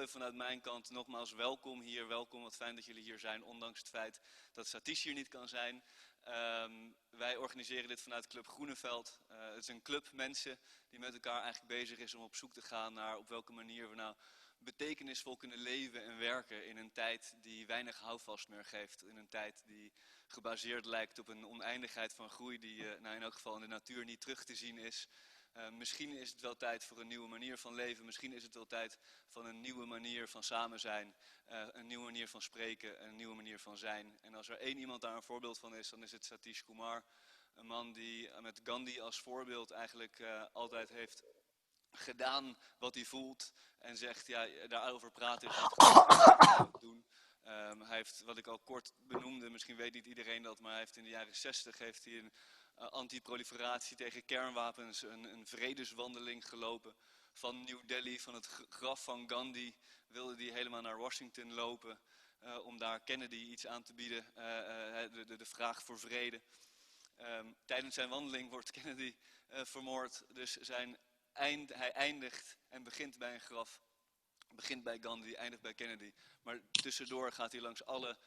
even vanuit mijn kant nogmaals welkom hier. Welkom, wat fijn dat jullie hier zijn, ondanks het feit dat Satish hier niet kan zijn. Wij organiseren dit vanuit Club Groeneveld. Het is een club mensen die met elkaar eigenlijk bezig is om op zoek te gaan naar op welke manier we nou betekenisvol kunnen leven en werken in een tijd die weinig houvast meer geeft. In een tijd die gebaseerd lijkt op een oneindigheid van groei die nou in elk geval in de natuur niet terug te zien is. Misschien is het wel tijd voor een nieuwe manier van leven. Misschien is het wel tijd van een nieuwe manier van samen zijn. Een nieuwe manier van spreken. Een nieuwe manier van zijn. En als er één iemand daar een voorbeeld van is, dan is het Satish Kumar. Een man die met Gandhi als voorbeeld eigenlijk altijd heeft gedaan wat hij voelt. En zegt, ja, daarover praten is niet doen. Hij heeft, wat ik al kort benoemde, misschien weet niet iedereen dat, maar hij heeft in de jaren 60 heeft hij een anti-proliferatie tegen kernwapens, een vredeswandeling gelopen. Van New Delhi, van het graf van Gandhi, wilde hij helemaal naar Washington lopen om daar Kennedy iets aan te bieden, de vraag voor vrede. Tijdens zijn wandeling wordt Kennedy vermoord, dus hij eindigt en begint bij een graf. Begint bij Gandhi, eindigt bij Kennedy. Maar tussendoor gaat hij langs alle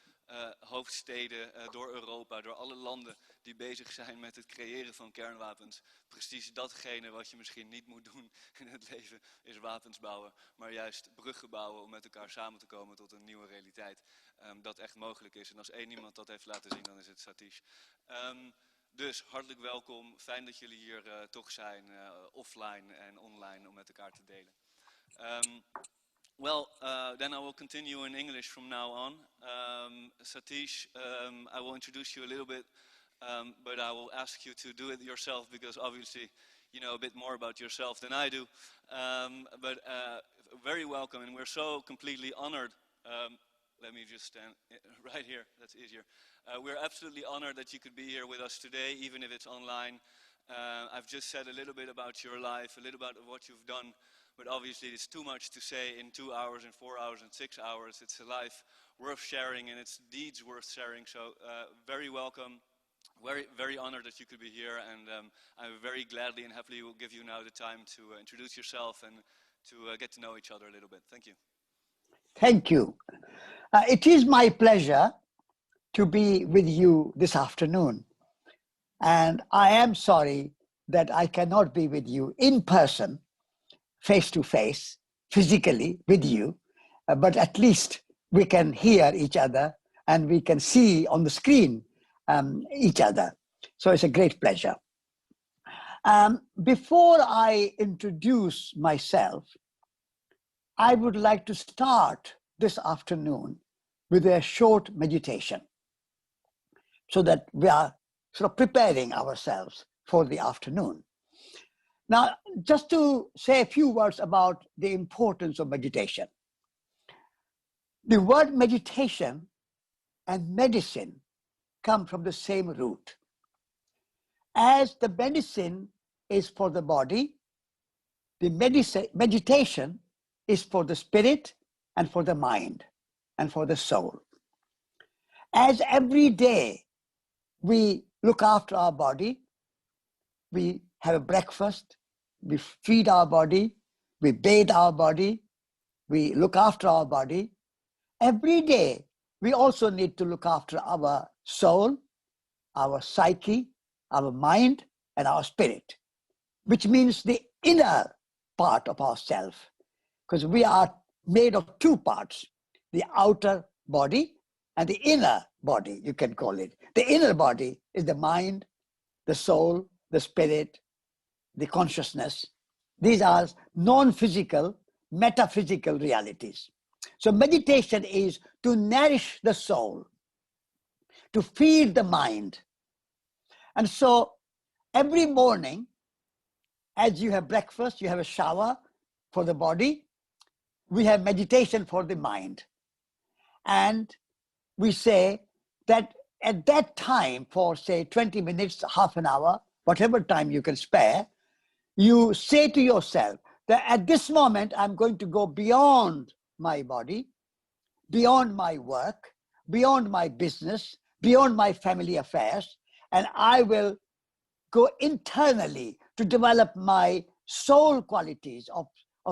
hoofdsteden, door Europa, door alle landen die bezig zijn met het creëren van kernwapens. Precies datgene wat je misschien niet moet doen in het leven is wapens bouwen, maar juist bruggen bouwen om met elkaar samen te komen tot een nieuwe realiteit. Dat echt mogelijk is. En als één iemand dat heeft laten zien, dan is het Satish. Dus hartelijk welkom. Fijn dat jullie hier toch zijn, offline en online, om met elkaar te delen. Well, then I will continue in English from now on. Satish, I will introduce you a little bit, but I will ask you to do it yourself because obviously you know a bit more about yourself than I do. But very welcome, and we're so completely honored. Let me just stand right here, that's easier. We're absolutely honored that you could be here with us today, even if it's online. I've just said a little bit about your life, a little bit about what you've done. But obviously it's too much to say in 2 hours and 4 hours and 6 hours. It's a life worth sharing and it's deeds worth sharing. So very welcome, very honored that you could be here, and I very gladly and happily will give you now the time to introduce yourself and to get to know each other a little bit. Thank you. Thank you. It is my pleasure to be with you this afternoon. And I am sorry that I cannot be with you in person, face to face, physically with you, but at least we can hear each other and we can see on the screen each other. So it's a great pleasure. Before I introduce myself, I would like to start this afternoon with a short meditation so that we are sort of preparing ourselves for the afternoon. Now, just to say a few words about the importance of meditation. The word meditation and medicine come from the same root. As the medicine is for the body, the meditation is for the spirit and for the mind and for the soul. As every day we look after our body, we have a breakfast, we feed our body, we bathe our body, we look after our body. Every day, we also need to look after our soul, our psyche, our mind, and our spirit, which means the inner part of ourself, because we are made of two parts, the outer body and the inner body, you can call it. The inner body is the mind, the soul, the spirit, the consciousness. These are non-physical, metaphysical realities. So meditation is to nourish the soul, to feed the mind. And so every morning, as you have breakfast, you have a shower for the body, we have meditation for the mind. And we say that at that time, for say 20 minutes, half an hour, whatever time you can spare, you say to yourself that at this moment, I'm going to go beyond my body, beyond my work, beyond my business, beyond my family affairs, and I will go internally to develop my soul qualities, of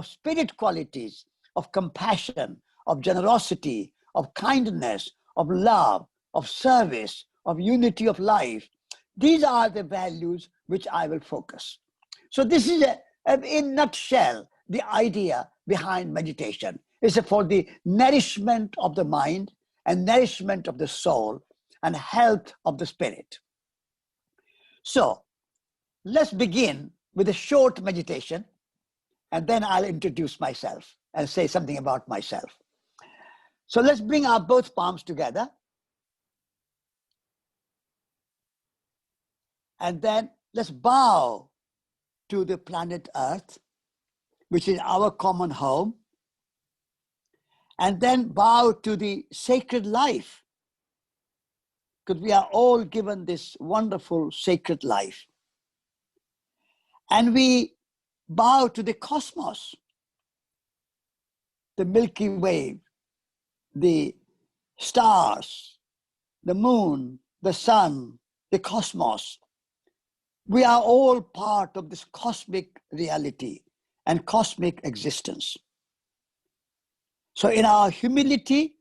spirit qualities, of compassion, of generosity, of kindness, of love, of service, of unity of life. These are the values which I will focus. So this is, in a nutshell, the idea behind meditation. It's for the nourishment of the mind and nourishment of the soul and health of the spirit. So let's begin with a short meditation, and then I'll introduce myself and say something about myself. So let's bring our both palms together. And then let's bow to the planet Earth, which is our common home. And then bow to the sacred life, because we are all given this wonderful sacred life. And we bow to the cosmos, the Milky Way, the stars, the moon, the sun, the cosmos. We are all part of this cosmic reality and cosmic existence. So in our humility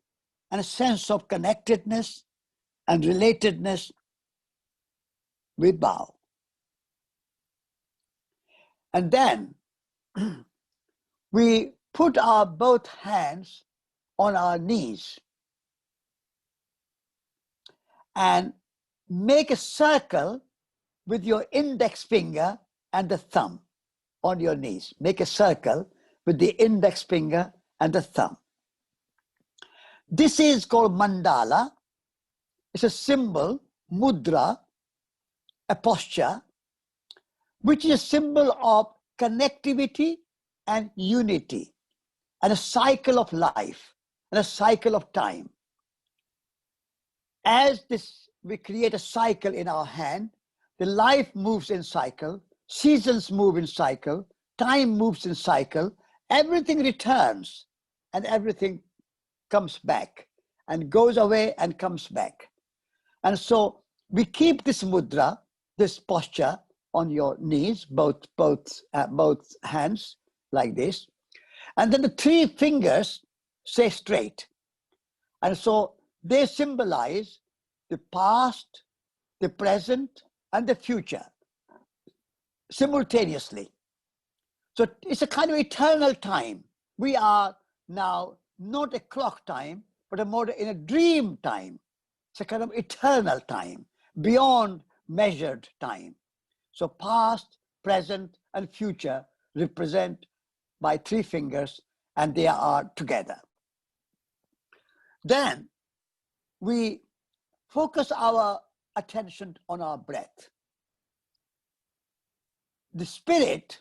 and a sense of connectedness and relatedness, we bow. And then we put our both hands on our knees and make a circle with your index finger and the thumb on your knees. Make a circle with the index finger and the thumb. This is called mandala. It's a symbol, mudra, a posture, which is a symbol of connectivity and unity and a cycle of life and a cycle of time. As this, we create a cycle in our hand, the life moves in cycle, seasons move in cycle, time moves in cycle, everything returns and everything comes back and goes away and comes back. And so we keep this mudra, this posture on your knees, both hands like this. And then the three fingers stay straight. And so they symbolize the past, the present, and the future simultaneously. So it's a kind of eternal time. We are now not a clock time, but in a dream time. It's a kind of eternal time, beyond measured time. So past, present, and future represent by three fingers, and they are together. Then we focus our attention on our breath. The spirit,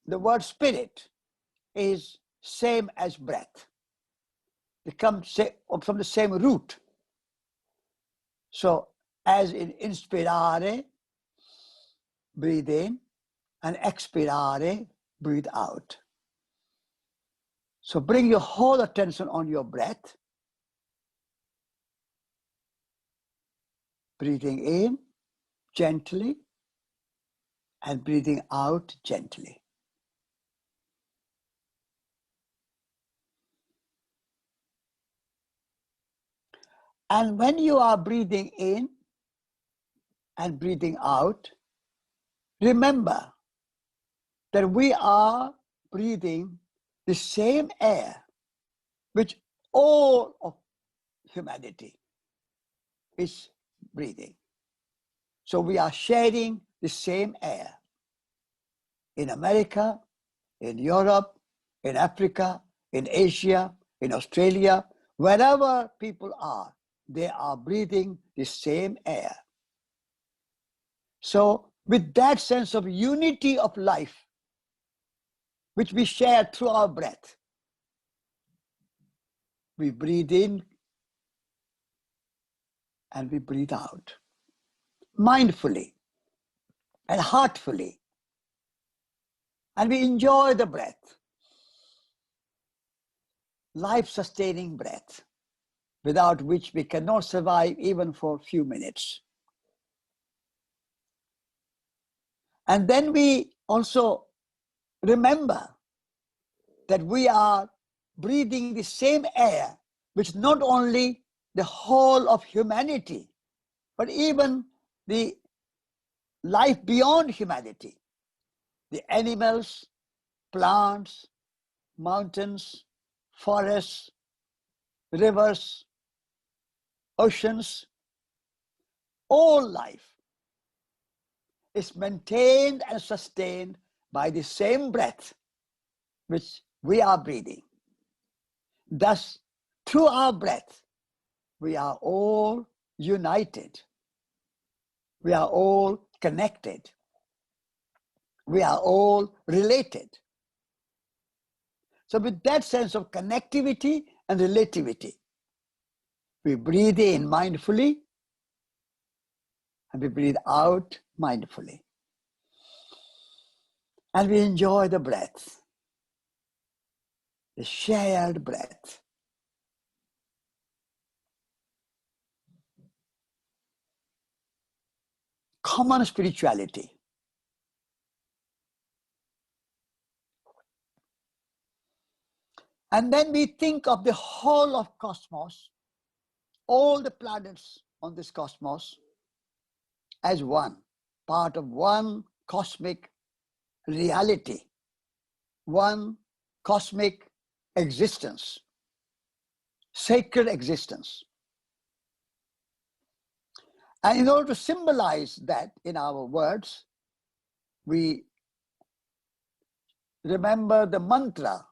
the word spirit, is same as breath. They come from the same root. So as in inspirare, breathe in, and expirare, breathe out. So bring your whole attention on your breath. Breathing in gently and breathing out gently. And when you are breathing in and breathing out, remember that we are breathing the same air which all of humanity is breathing. So we are sharing the same air in America, in Europe, in Africa, in Asia, in Australia, wherever people are, they are breathing the same air. So with that sense of unity of life, which we share through our breath, we breathe in and we breathe out mindfully and heartfully. And we enjoy the breath, life-sustaining breath, without which we cannot survive even for a few minutes. And then we also remember that we are breathing the same air which not only the whole of humanity, but even the life beyond humanity, the animals, plants, mountains, forests, rivers, oceans, all life is maintained and sustained by the same breath which we are breathing. Thus, through our breath, we are all united. We are all connected. We are all related. So with that sense of connectivity and relativity, we breathe in mindfully and we breathe out mindfully. And we enjoy the breath, the shared breath. Common spirituality. And then we think of the whole of cosmos, all the planets on this cosmos, as one, part of one cosmic reality, one cosmic existence, sacred existence. And in order to symbolize that in our words, we remember the mantra,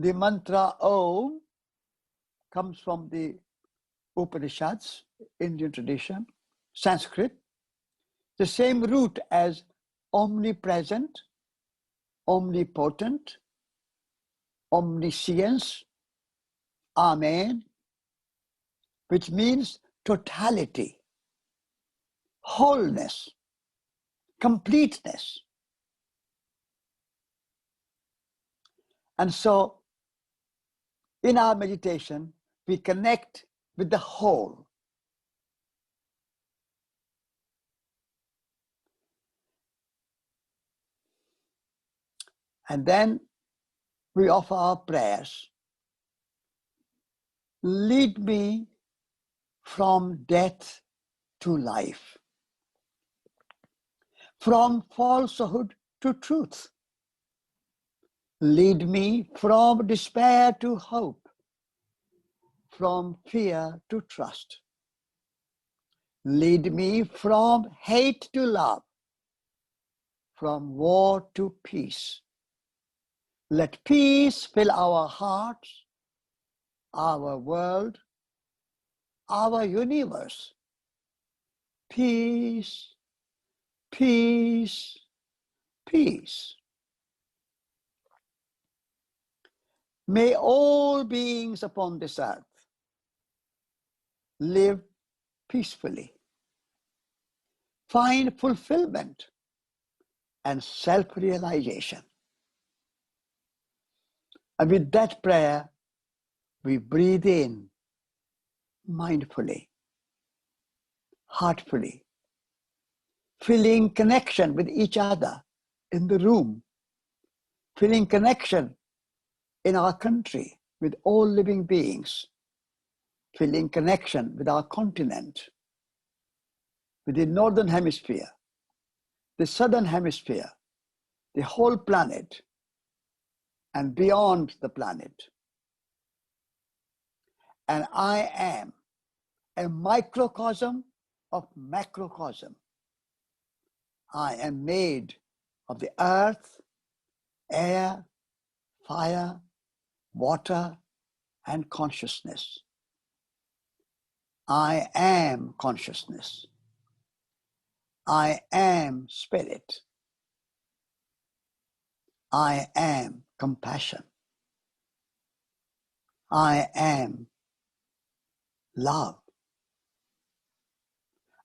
The mantra Om comes from the Upanishads, Indian tradition, Sanskrit, the same root as omnipresent, omnipotent, omniscience, Amen, which means totality, wholeness, completeness. And so, in our meditation, we connect with the whole. And then we offer our prayers. Lead me from death to life, from falsehood to truth. Lead me from despair to hope, from fear to trust. Lead me from hate to love, from war to peace. Let peace fill our hearts, our world, our universe. Peace, peace, peace. May all beings upon this earth live peacefully, find fulfillment and self-realization. And with that prayer, we breathe in mindfully, heartfully, feeling connection with each other in the room, feeling connection in our country with all living beings, feeling connection with our continent, with the northern hemisphere, the southern hemisphere, the whole planet, and beyond the planet. And I am a microcosm of macrocosm. I am made of the earth, air, fire, water, and consciousness. I am consciousness. I am spirit. I am compassion. I am love.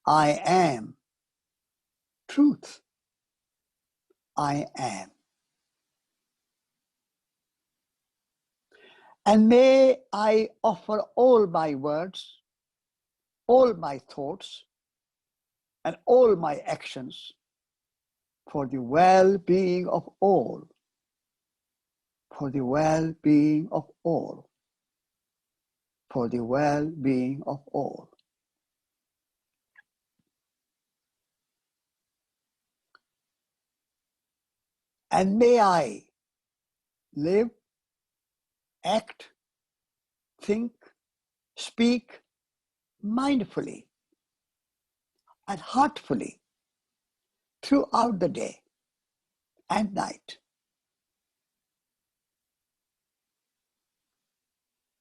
I am truth. I am. And may I offer all my words, all my thoughts, and all my actions for the well-being of all, for the well-being of all, for the well-being of all. And may I live, act, think, speak mindfully and heartfully throughout the day and night,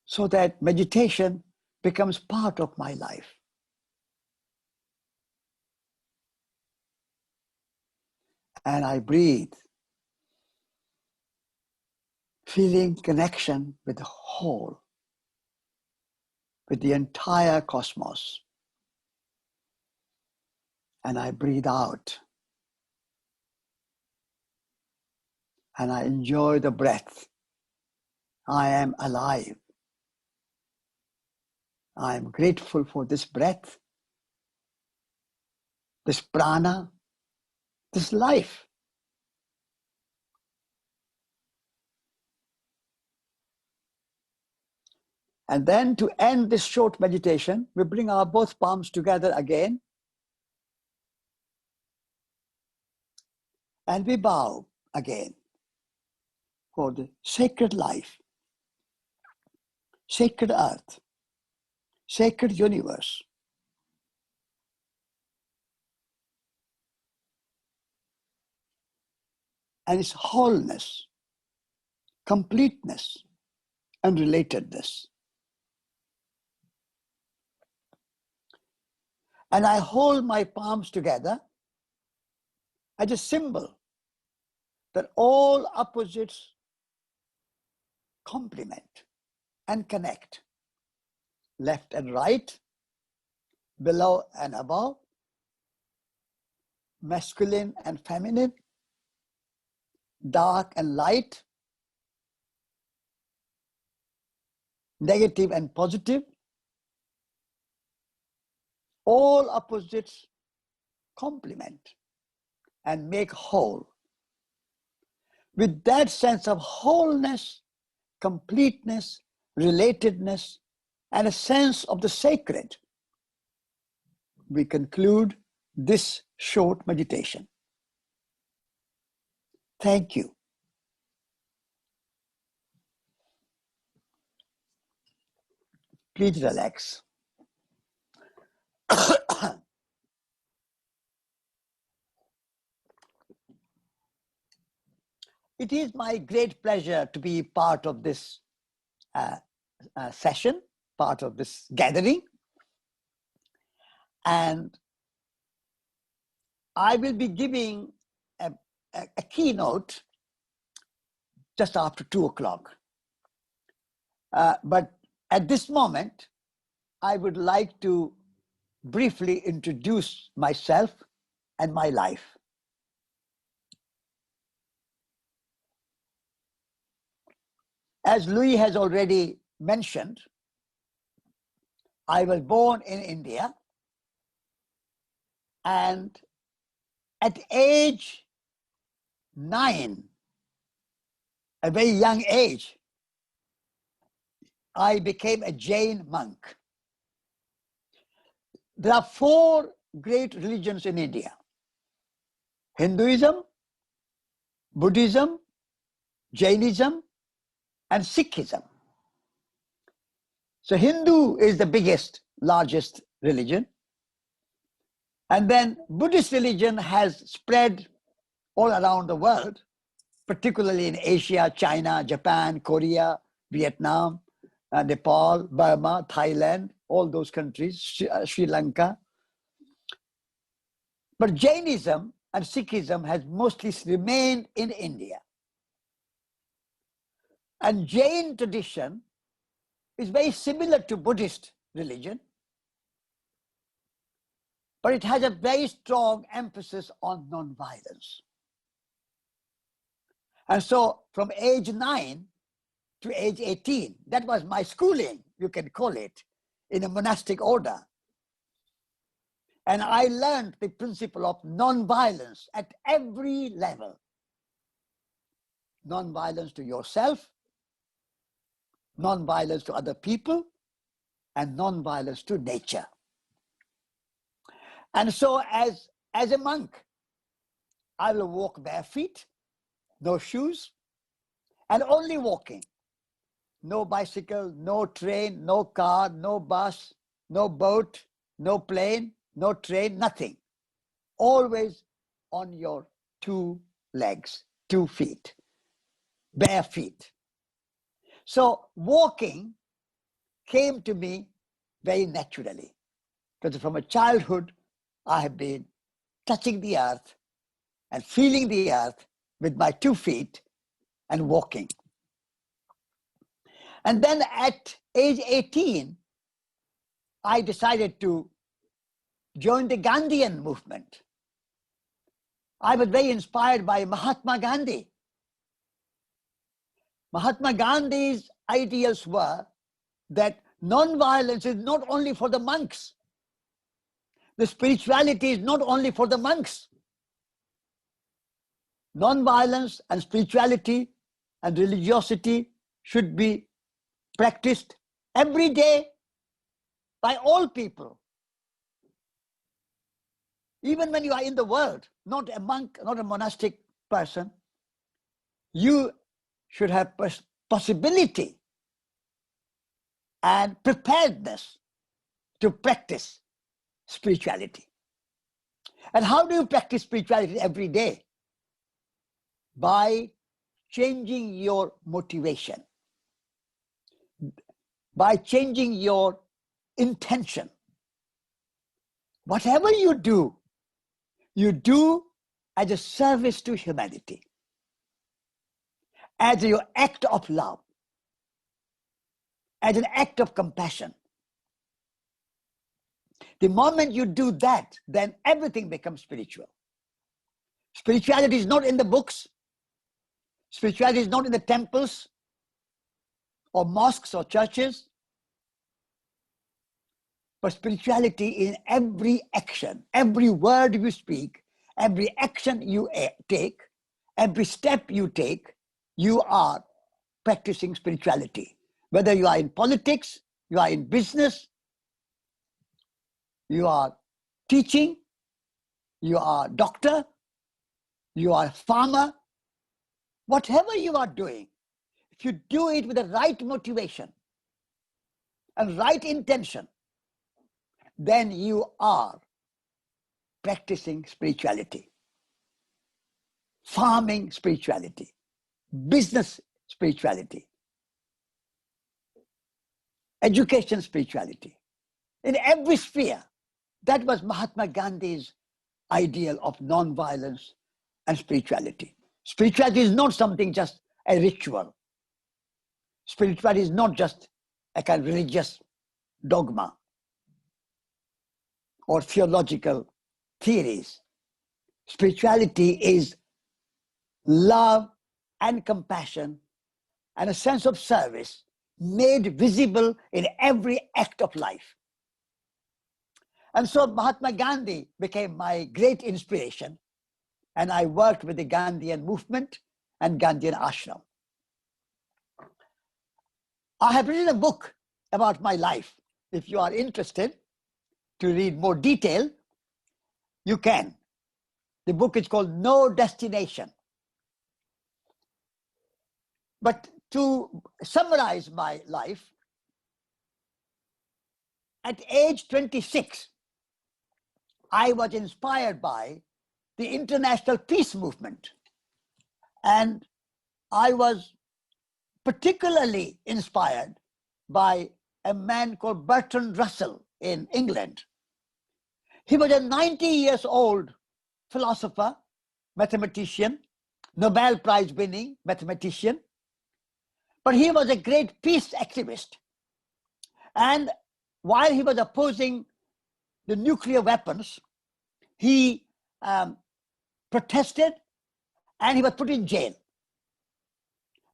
so that meditation becomes part of my life. And I breathe, feeling connection with the whole, with the entire cosmos. And I breathe out, and I enjoy the breath. I am alive. I am grateful for this breath, this prana, this life. And then to end this short meditation, we bring our both palms together again. And we bow again for the sacred life, sacred earth, sacred universe. And its wholeness, completeness, and relatedness. And I hold my palms together as a symbol that all opposites complement and connect, left and right, below and above, masculine and feminine, dark and light, negative and positive. All opposites complement and make whole. With that sense of wholeness, completeness, relatedness, and a sense of the sacred, we conclude this short meditation. Thank you. Please relax. It is my great pleasure to be part of this session, part of this gathering. And I will be giving a keynote just after 2 o'clock. But at this moment, I would like to briefly introduce myself and my life. As Louis has already mentioned, I was born in India, and at age 9, a very young age, I became a Jain monk. There are 4 great religions in India: Hinduism, Buddhism, Jainism, and Sikhism. So Hindu is the biggest, largest religion. And then Buddhist religion has spread all around the world, particularly in Asia, China, Japan, Korea, Vietnam, Nepal, Burma, Thailand, all those countries, Sri Lanka. But Jainism and Sikhism has mostly remained in India. And Jain tradition is very similar to Buddhist religion, but it has a very strong emphasis on non-violence. And so from age 9 to age 18, that was my schooling, you can call it, in a monastic order. And I learned the principle of non-violence at every level. Non-violence to yourself, non-violence to other people, and non-violence to nature. And so as a monk, I will walk bare feet, no shoes, and only walking. No bicycle, no train, no car, no bus, no boat, no plane, no train, nothing. Always on your 2 legs, 2 feet, bare feet. So walking came to me very naturally, because from a childhood, I have been touching the earth and feeling the earth with my 2 feet and walking. And then at age 18, I decided to join the Gandhian movement. I was very inspired by Mahatma Gandhi. Mahatma Gandhi's ideals were that non-violence is not only for the monks. The spirituality is not only for the monks. Non-violence and spirituality and religiosity should be practiced every day by all people. Even when you are in the world, not a monk, not a monastic person, you should have possibility and preparedness to practice spirituality. And how do you practice spirituality every day? By changing your motivation, by changing your intention. Whatever you do as a service to humanity, as your act of love, as an act of compassion. The moment you do that, then everything becomes spiritual. Spirituality is not in the books. Spirituality is not in the temples or mosques or churches. But spirituality in every action, every word you speak, every action you take, every step you take, you are practicing spirituality. Whether you are in politics, you are in business, you are teaching, you are a doctor, you are a farmer, whatever you are doing, if you do it with the right motivation and right intention, then you are practicing spirituality, farming spirituality, business spirituality, education spirituality. In every sphere, that was Mahatma Gandhi's ideal of non-violence and spirituality. Spirituality is not something just a ritual. Spirituality is not just a kind of religious dogma or theological theories. Spirituality is love and compassion and a sense of service made visible in every act of life. And so Mahatma Gandhi became my great inspiration, and I worked with the Gandhian movement and Gandhian ashram. I have written a book about my life. If you are interested to read more detail, you can. The book is called No Destination. But to summarize my life, at age 26, I was inspired by the international peace movement. And I was particularly inspired by a man called Bertrand Russell in England. He was a 90 years old philosopher, mathematician, Nobel Prize winning mathematician, but he was a great peace activist. And while he was opposing the nuclear weapons, he protested and he was put in jail.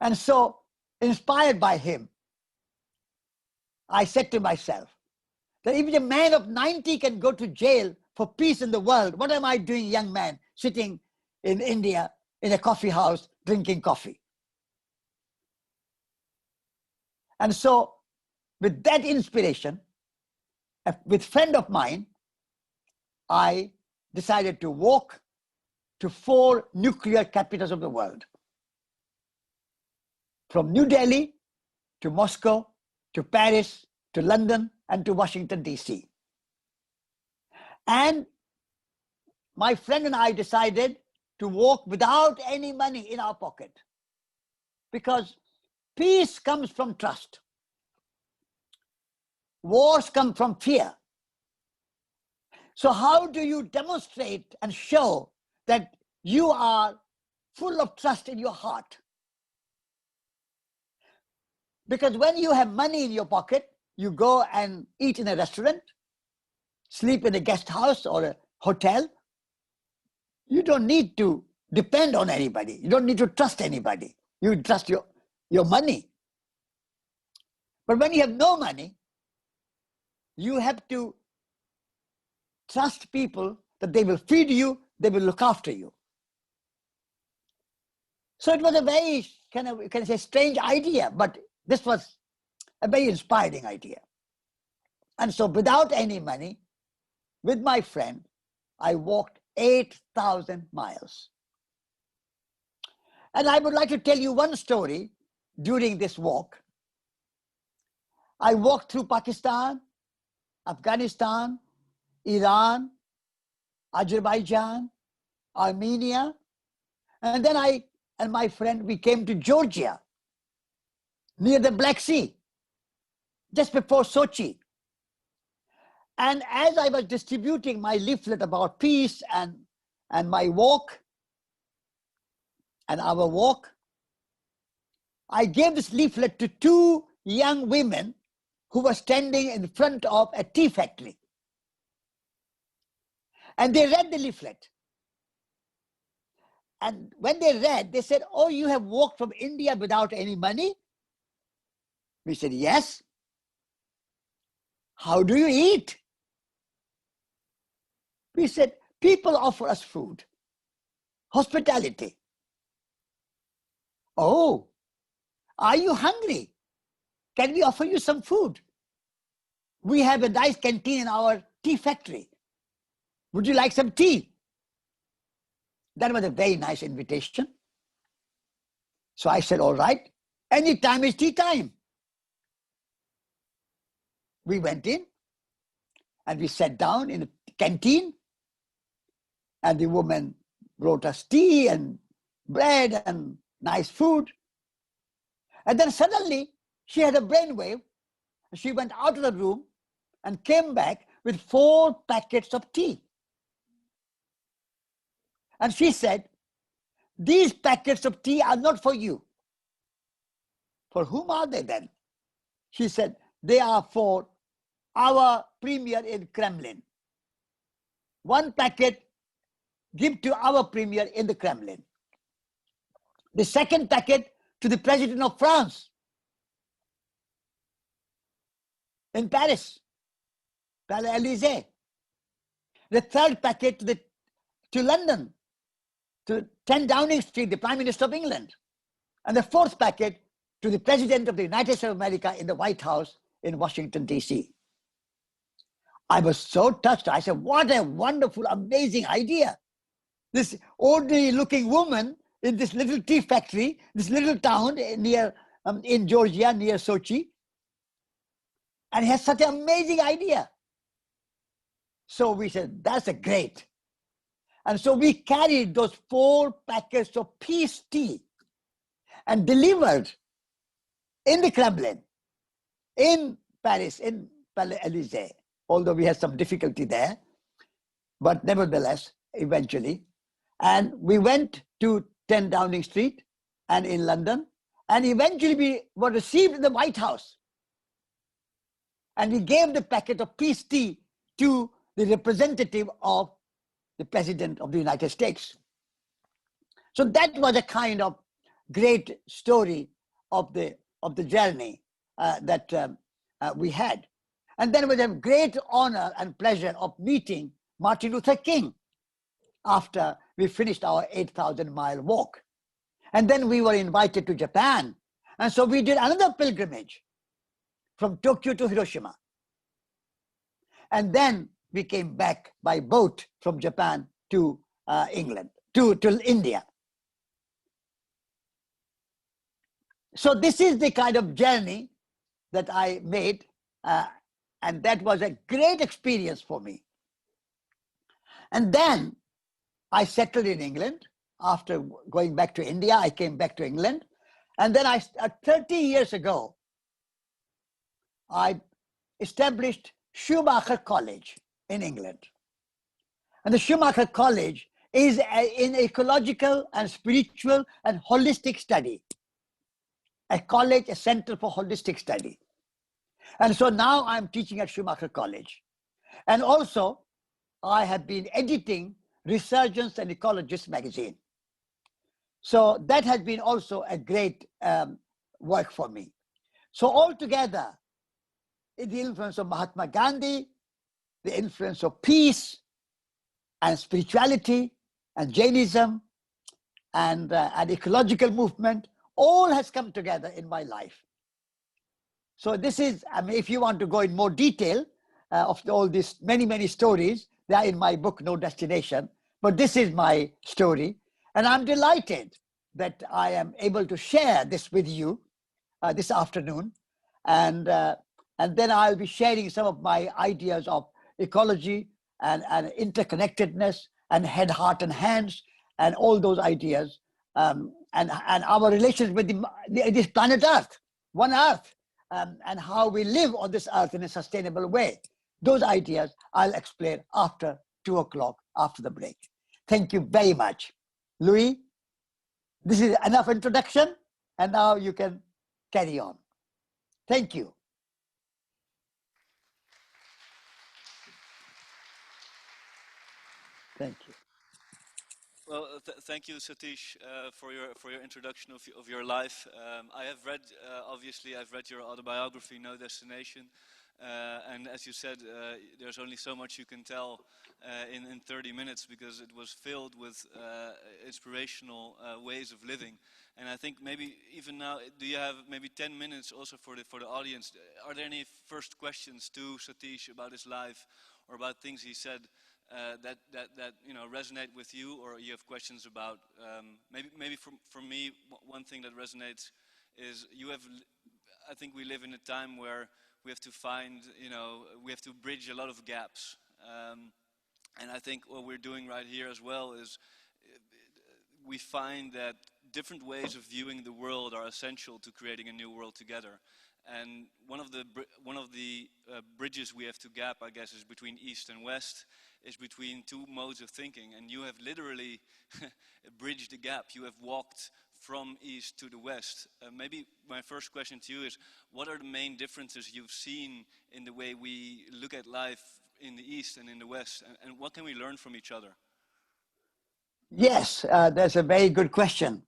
And so, inspired by him, I said to myself that if a man of 90 can go to jail for peace in the world, what am I doing, young man, sitting in India in a coffee house drinking coffee? And so, with that inspiration, with a friend of mine, I decided to walk to 4 nuclear capitals of the world. From New Delhi to Moscow, to Paris, to London, and to Washington, D.C. And my friend and I decided to walk without any money in our pocket, because peace comes from trust. Wars come from fear. So how do you demonstrate and show that you are full of trust in your heart? Because when you have money in your pocket, you go and eat in a restaurant, sleep in a guest house or a hotel. You don't need to depend on anybody. You don't need to trust anybody. You trust your money. But when you have no money, you have to trust people that they will feed you, they will look after you. So it was a very you can say strange idea, but this was a very inspiring idea. And so without any money, with my friend, I walked 8,000 miles. And I would like to tell you one story during this walk. I walked through Pakistan, Afghanistan, Iran, Azerbaijan, Armenia, and then I and my friend, we came to Georgia, near the Black Sea, just before Sochi. And as I was distributing my leaflet about peace and my walk, and our walk, I gave this leaflet to 2 young women who were standing in front of a tea factory. And they read the leaflet. And when they read, they said, "Oh, you have walked from India without any money?" We said, "Yes." "How do you eat?" We said, "People offer us food, hospitality." "Oh, are you hungry? Can we offer you some food? We have a nice canteen in our tea factory. Would you like some tea?" That was a very nice invitation. So I said, "All right, any time is tea time." We went in and we sat down in the canteen, and the woman brought us tea and bread and nice food. And then suddenly she had a brainwave. She went out of the room and came back with 4 packets of tea. And she said, "These packets of tea are not for you." "For whom are they then?" She said, "They are for our premier in Kremlin. 1 packet give to our premier in the Kremlin. The 2nd packet to the president of France in Paris, Palais Élysée. The 3rd packet to London, to 10 Downing Street, the Prime Minister of England. And the 4th packet to the President of the United States of America in the White House in Washington, D.C. I was so touched. I said, "What a wonderful, amazing idea. This ordinary looking woman in this little tea factory, this little town near in Georgia, near Sochi, and has such an amazing idea." So we said, "That's a great." And so we carried those 4 packets of peace tea and delivered in the Kremlin, in Paris, in Palais Élysée, although we had some difficulty there, but nevertheless, eventually. And we went to 10 Downing Street and in London, and eventually we were received in the White House. And we gave the packet of peace tea to the representative of the President of the United States. So that was a kind of great story of the journey that we had. And then with a great honor and pleasure of meeting Martin Luther King after we finished our 8,000-mile walk. And then we were invited to Japan. And so we did another pilgrimage from Tokyo to Hiroshima. And then we came back by boat from Japan to England, to India. So this is the kind of journey that I made, and that was a great experience for me. And then I settled in England. After going back to India, I came back to England. And then 30 years ago, I established Schumacher College in England. And the Schumacher College is in ecological and spiritual and holistic study. A college, a center for holistic study. And so now I'm teaching at Schumacher College. And also, I have been editing Resurgence and Ecologist magazine. So that has been also a great work for me. So altogether, the influence of Mahatma Gandhi, the influence of peace and spirituality and Jainism and ecological movement, all has come together in my life. So this is, I mean, if you want to go in more detail of all these many stories, they are in my book, No Destination. But this is my story. And I'm delighted that I am able to share this with you this afternoon. And then I'll be sharing some of my ideas of ecology and interconnectedness and head, heart, and hands, and all those ideas, and our relations with this planet Earth, one Earth, and how we live on this Earth in a sustainable way. Those ideas I'll explain after 2 o'clock, after the break. Thank you very much. Louis, this is enough introduction, and now you can carry on. Thank you. Thank you. Well, thank you, Satish, for your introduction of your life. I have read, obviously, I've read your autobiography, No Destination, and as you said, there's only so much you can tell in 30 minutes because it was filled with inspirational ways of living. And I think maybe even now, do you have maybe 10 minutes also for the audience? Are there any first questions to Satish about his life or about things he said? That you know resonate with you, or you have questions about maybe for me one thing that resonates is I think we live in a time where we have to find, we have to bridge a lot of gaps, and I think what we're doing right here as well is we find that different ways of viewing the world are essential to creating a new world together. And one of the bridges we have to gap, I guess, is between East and West, is between two modes of thinking. And you have literally bridged the gap. You have walked from East to the West. Maybe my first question to you is, what are the main differences you've seen in the way we look at life in the East and in the West? And what can we learn from each other? Yes, that's a very good question.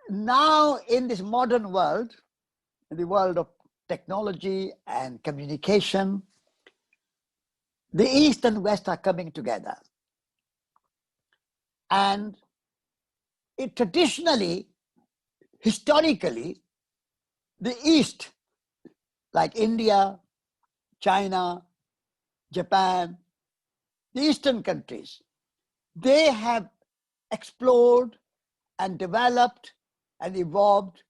Now, in this modern world, in the world of technology and communication, the East and West are coming together. And traditionally, historically, the East, like India, China, Japan, the Eastern countries, they have explored and developed and evolved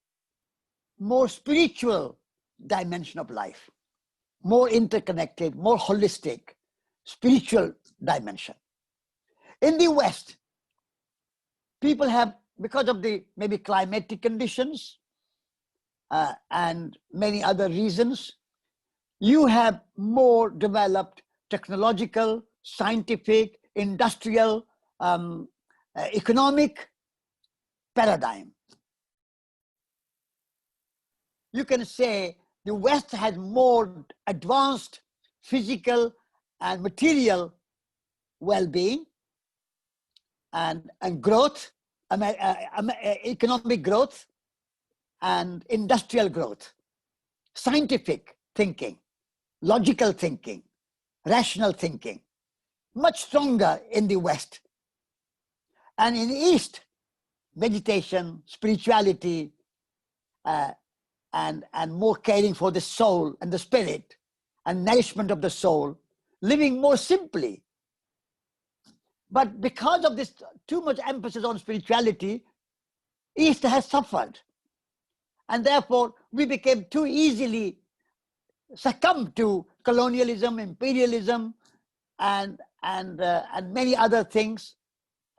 more spiritual dimension of life, more interconnected, more holistic, spiritual dimension. In the West, people have, because of the maybe climatic conditions and many other reasons, you have more developed technological, scientific, industrial, economic paradigm. You can say the West has more advanced physical and material well-being and growth economic growth and industrial growth, scientific thinking, logical thinking, rational thinking, much stronger in the West. And in the East, meditation, spirituality, and more caring for the soul and the spirit and nourishment of the soul, living more simply. But because of this too much emphasis on spirituality, East has suffered. And therefore, we became too easily succumbed to colonialism, imperialism, and many other things,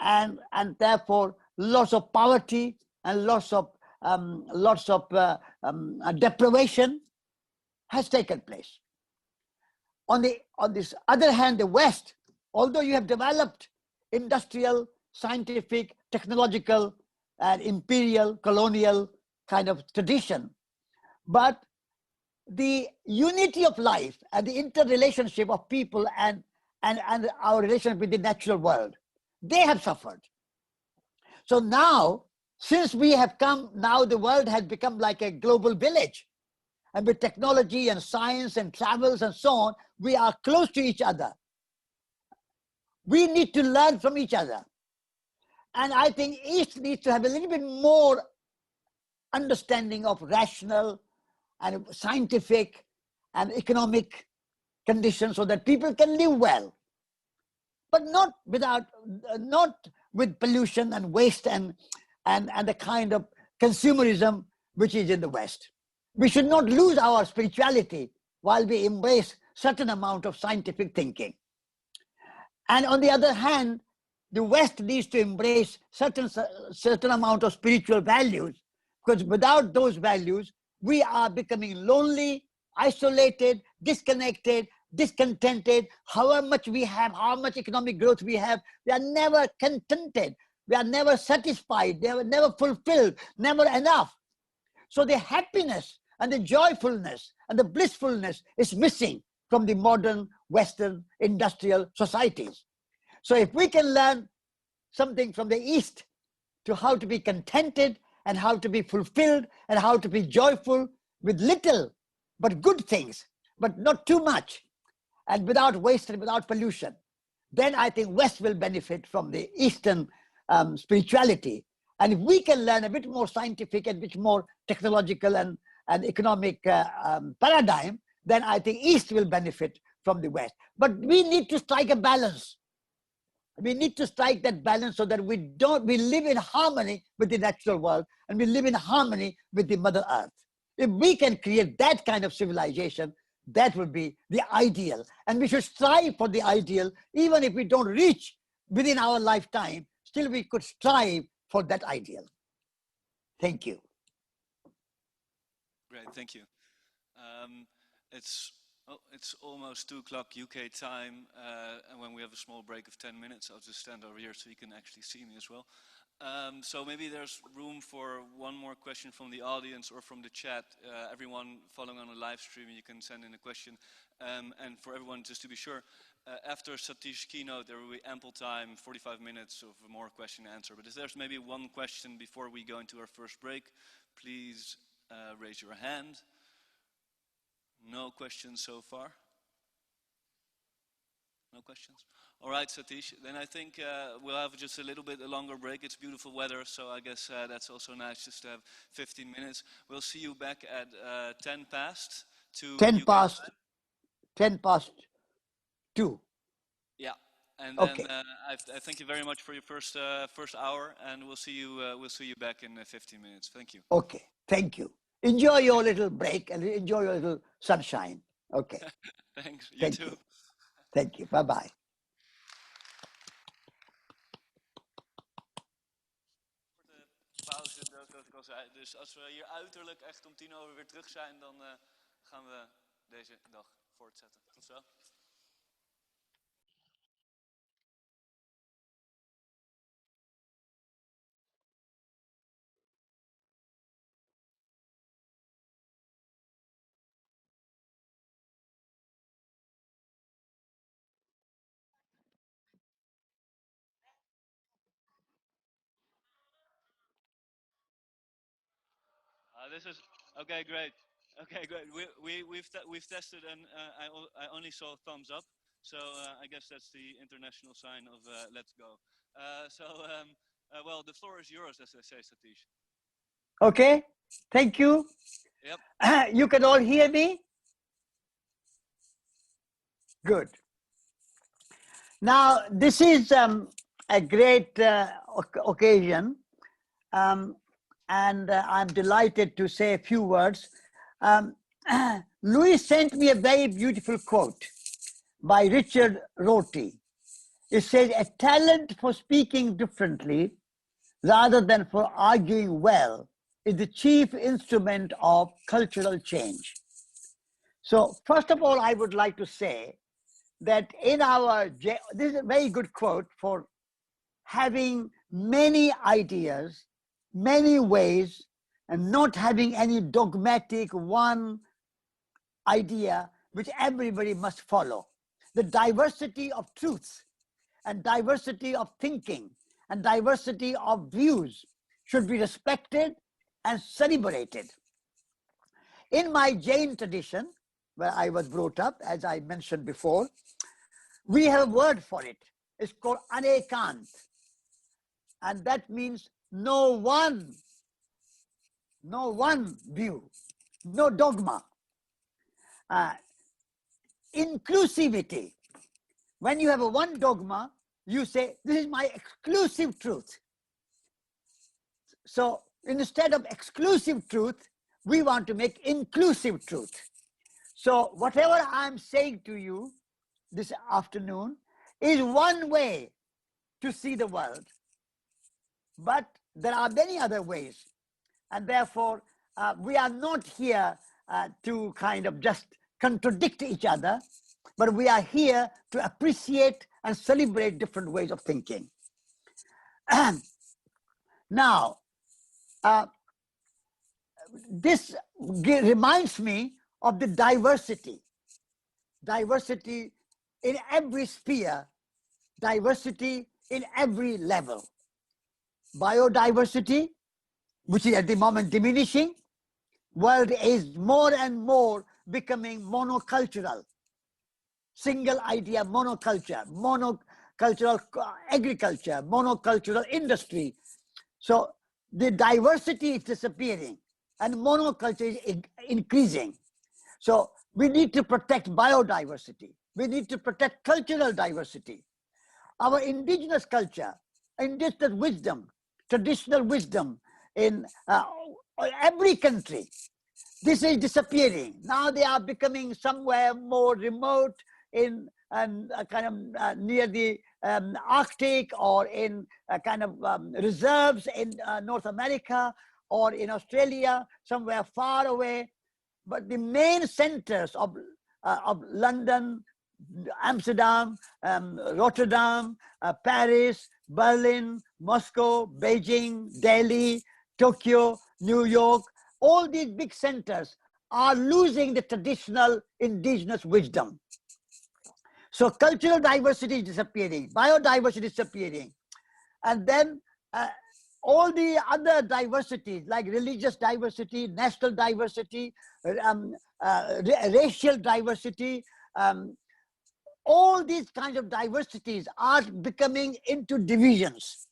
and therefore lots of poverty and lots of deprivation has taken place. On this other hand, the West, although you have developed industrial, scientific, technological, and imperial, colonial kind of tradition, but the unity of life and the interrelationship of people and our relationship with the natural world, they have suffered. So now, since we have come, now the world has become like a global village. And with technology and science and travels and so on, we are close to each other. We need to learn from each other. And I think East needs to have a little bit more understanding of rational and scientific and economic conditions so that people can live well, but not with pollution and waste and the kind of consumerism which is in the West. We should not lose our spirituality while we embrace certain amount of scientific thinking. And on the other hand, the West needs to embrace certain amount of spiritual values, because without those values, we are becoming lonely, isolated, disconnected, discontented. However much we have, how much economic growth we have, we are never contented. We are never satisfied. They are never fulfilled, never enough. So the happiness and the joyfulness and the blissfulness is missing from the modern Western industrial societies. So if we can learn something from the East to how to be contented and how to be fulfilled and how to be joyful with little but good things, but not too much, and without waste and without pollution, then I think West will benefit from the Eastern spirituality. And if we can learn a bit more scientific and a bit more technological and economic paradigm, then I think East will benefit from the West. But we need to strike a balance. We need to strike that balance so that we live in harmony with the natural world and we live in harmony with the Mother Earth. If we can create that kind of civilization, that would be the ideal. And we should strive for the ideal, even if we don't reach within our lifetime, still we could strive for that ideal. Thank you. Great, thank you. It's almost 2 o'clock UK time, and when we have a small break of 10 minutes, I'll just stand over here so you can actually see me as well. So maybe there's room for one more question from the audience or from the chat. Everyone following on the live stream, you can send in a question. And for everyone, just to be sure, after Satish's keynote, there will be ample time, 45 minutes of more question and answer. But if there's maybe one question before we go into our first break, please raise your hand. No questions so far? No questions? All right, Satish, then I think we'll have just a little bit a longer break. It's beautiful weather, so I guess that's also nice just to have 15 minutes. We'll see you back at 10 past to 10 UK past, time. 10 past 2. Yeah, and then Okay. I thank you very much for your first hour, and we'll see you back in 15 minutes. Thank you. Okay, thank you. Enjoy your little break and enjoy your little sunshine. Okay. Thanks, you Thank too. you. Thank you. Bye-bye. Pauze, dat ik al zei. Dus als we hier uiterlijk echt om 10 over weer terug zijn, dan gaan we deze dag voortzetten. Tot zo. this is okay. Great. Okay, great. We've tested, and I only saw thumbs up. So I guess that's the international sign of let's go. Well, the floor is yours, as I say, Satish. Okay, thank you. Yep. You can all hear me? Good. Now, this is a great occasion, and I'm delighted to say a few words. Louis sent me a very beautiful quote by Richard Rorty. It says, "A talent for speaking differently rather than for arguing well is the chief instrument of cultural change." So first of all, I would like to say that in our, this is a very good quote for having many ideas, many ways, and not having any dogmatic one idea which everybody must follow. The diversity of truths and diversity of thinking and diversity of views should be respected and celebrated. In my Jain tradition, where I was brought up, as I mentioned before, we have a word for it. It's called anekant. And that means no one view, no dogma. Inclusivity. When you have a one dogma, you say, this is my exclusive truth. So instead of exclusive truth, we want to make inclusive truth. So whatever I'm saying to you this afternoon is one way to see the world. But there are many other ways. And therefore, we are not here to kind of just contradict each other, but we are here to appreciate and celebrate different ways of thinking. Now, this reminds me of the diversity in every sphere, diversity in every level. Biodiversity, which is at the moment diminishing. World is more and more becoming monocultural. Single idea monoculture, monocultural agriculture, monocultural industry. So the diversity is disappearing and monoculture is increasing. So we need to protect biodiversity. We need to protect cultural diversity. Our indigenous culture, indigenous wisdom, traditional wisdom in every country, this is disappearing. Now they are becoming somewhere more remote in kind of near the Arctic, or in kind of reserves in North America or in Australia, somewhere far away. But the main centers of London, Amsterdam, Rotterdam, Paris, Berlin, Moscow, Beijing, Delhi, Tokyo, New York, all these big centers are losing the traditional indigenous wisdom. So cultural diversity is disappearing, biodiversity is disappearing. And then all the other diversities like religious diversity, national diversity, racial diversity, all these kinds of diversities are becoming into divisions.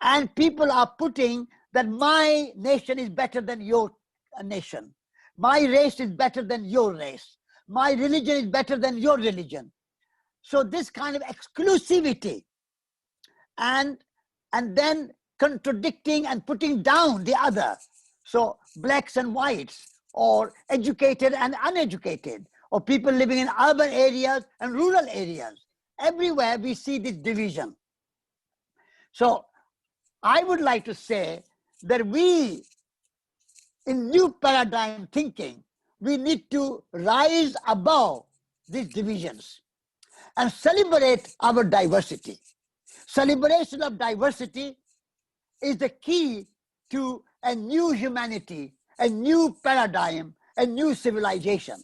And people are putting that my nation is better than your nation. My race is better than your race. My religion is better than your religion. So this kind of exclusivity and then contradicting and putting down the other. So blacks and whites, or educated and uneducated, or people living in urban areas and rural areas. Everywhere we see this division. So I would like to say that we, in new paradigm thinking, we need to rise above these divisions and celebrate our diversity. Celebration of diversity is the key to a new humanity, a new paradigm, a new civilization.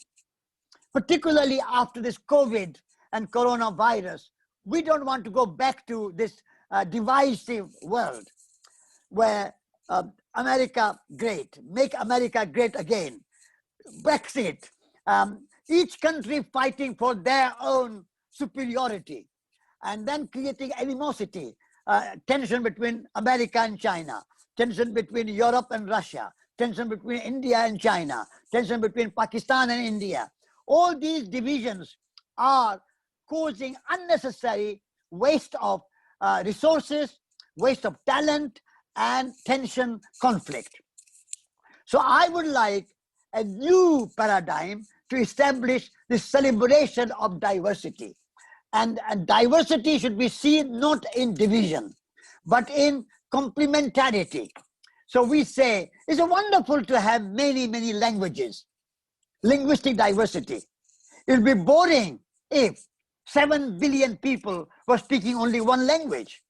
Particularly after this COVID and coronavirus, we don't want to go back to this divisive world where America great, make America great again, Brexit, each country fighting for their own superiority, and then creating animosity, tension between America and China, tension between Europe and Russia, tension between India and China, tension between Pakistan and India. All these divisions are causing unnecessary waste of resources, waste of talent, and tension, conflict. So I would like a new paradigm to establish the celebration of diversity. And diversity should be seen not in division, but in complementarity. So we say, it's wonderful to have many, many languages, linguistic diversity. It will be boring if 7 billion people were speaking only one language.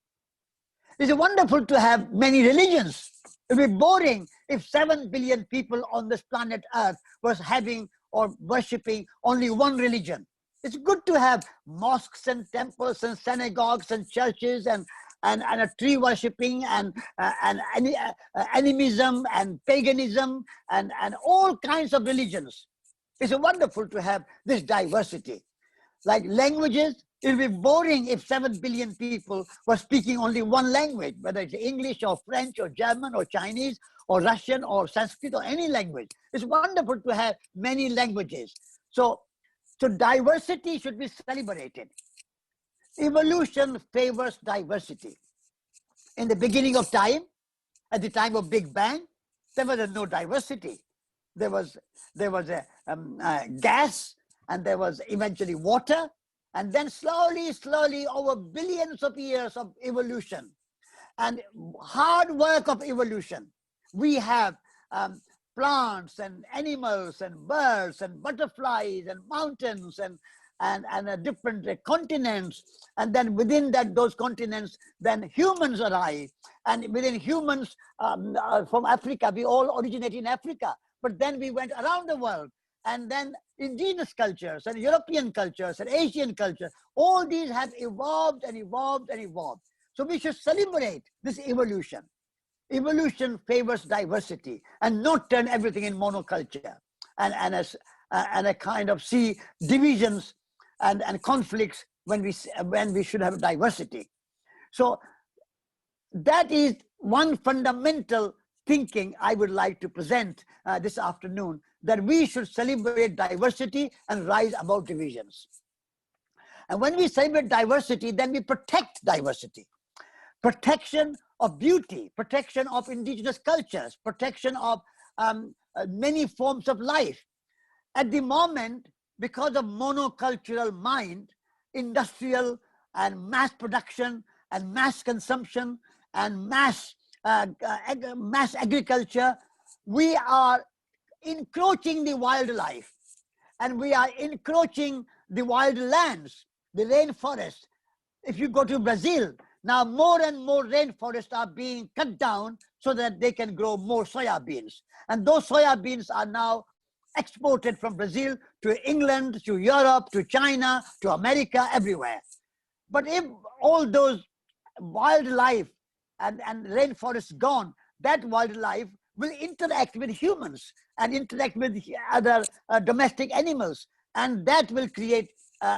It's wonderful to have many religions. It would be boring if 7 billion people on this planet Earth was having or worshipping only one religion. It's good to have mosques and temples and synagogues and churches and a tree worshipping and animism and paganism and all kinds of religions. It's wonderful to have this diversity. Like languages, it will be boring if 7 billion people were speaking only one language, whether it's English or French or German or Chinese or Russian or Sanskrit or any language. It's wonderful to have many languages. So diversity should be celebrated. Evolution favors diversity. In the beginning of time, at the time of Big Bang, there was no diversity. There was a gas, and there was eventually water, and then slowly over billions of years of evolution and hard work of evolution, we have plants and animals and birds and butterflies and mountains and different continents, and then within those continents, then humans arrive, and within humans from Africa, we all originated in Africa, but then we went around the world, and then indigenous cultures and European cultures and Asian cultures, all these have evolved and evolved and evolved. So we should celebrate this evolution. Evolution favors diversity and not turn everything in monoculture and a kind of see divisions and conflicts when we should have diversity. So that is one fundamental thinking I would like to present this afternoon, that we should celebrate diversity and rise above divisions. And when we celebrate diversity, then we protect diversity. Protection of beauty, protection of indigenous cultures, protection of many forms of life. At the moment, because of monocultural mind, industrial and mass production and mass consumption and mass agriculture, we are encroaching the wildlife, and we are encroaching the wild lands, the rainforest. If you go to Brazil, now more and more rainforests are being cut down so that they can grow more soya beans. And those soya beans are now exported from Brazil to England, to Europe, to China, to America, everywhere. But if all those wildlife and rainforests gone, that wildlife will interact with humans and interact with other domestic animals, and that will create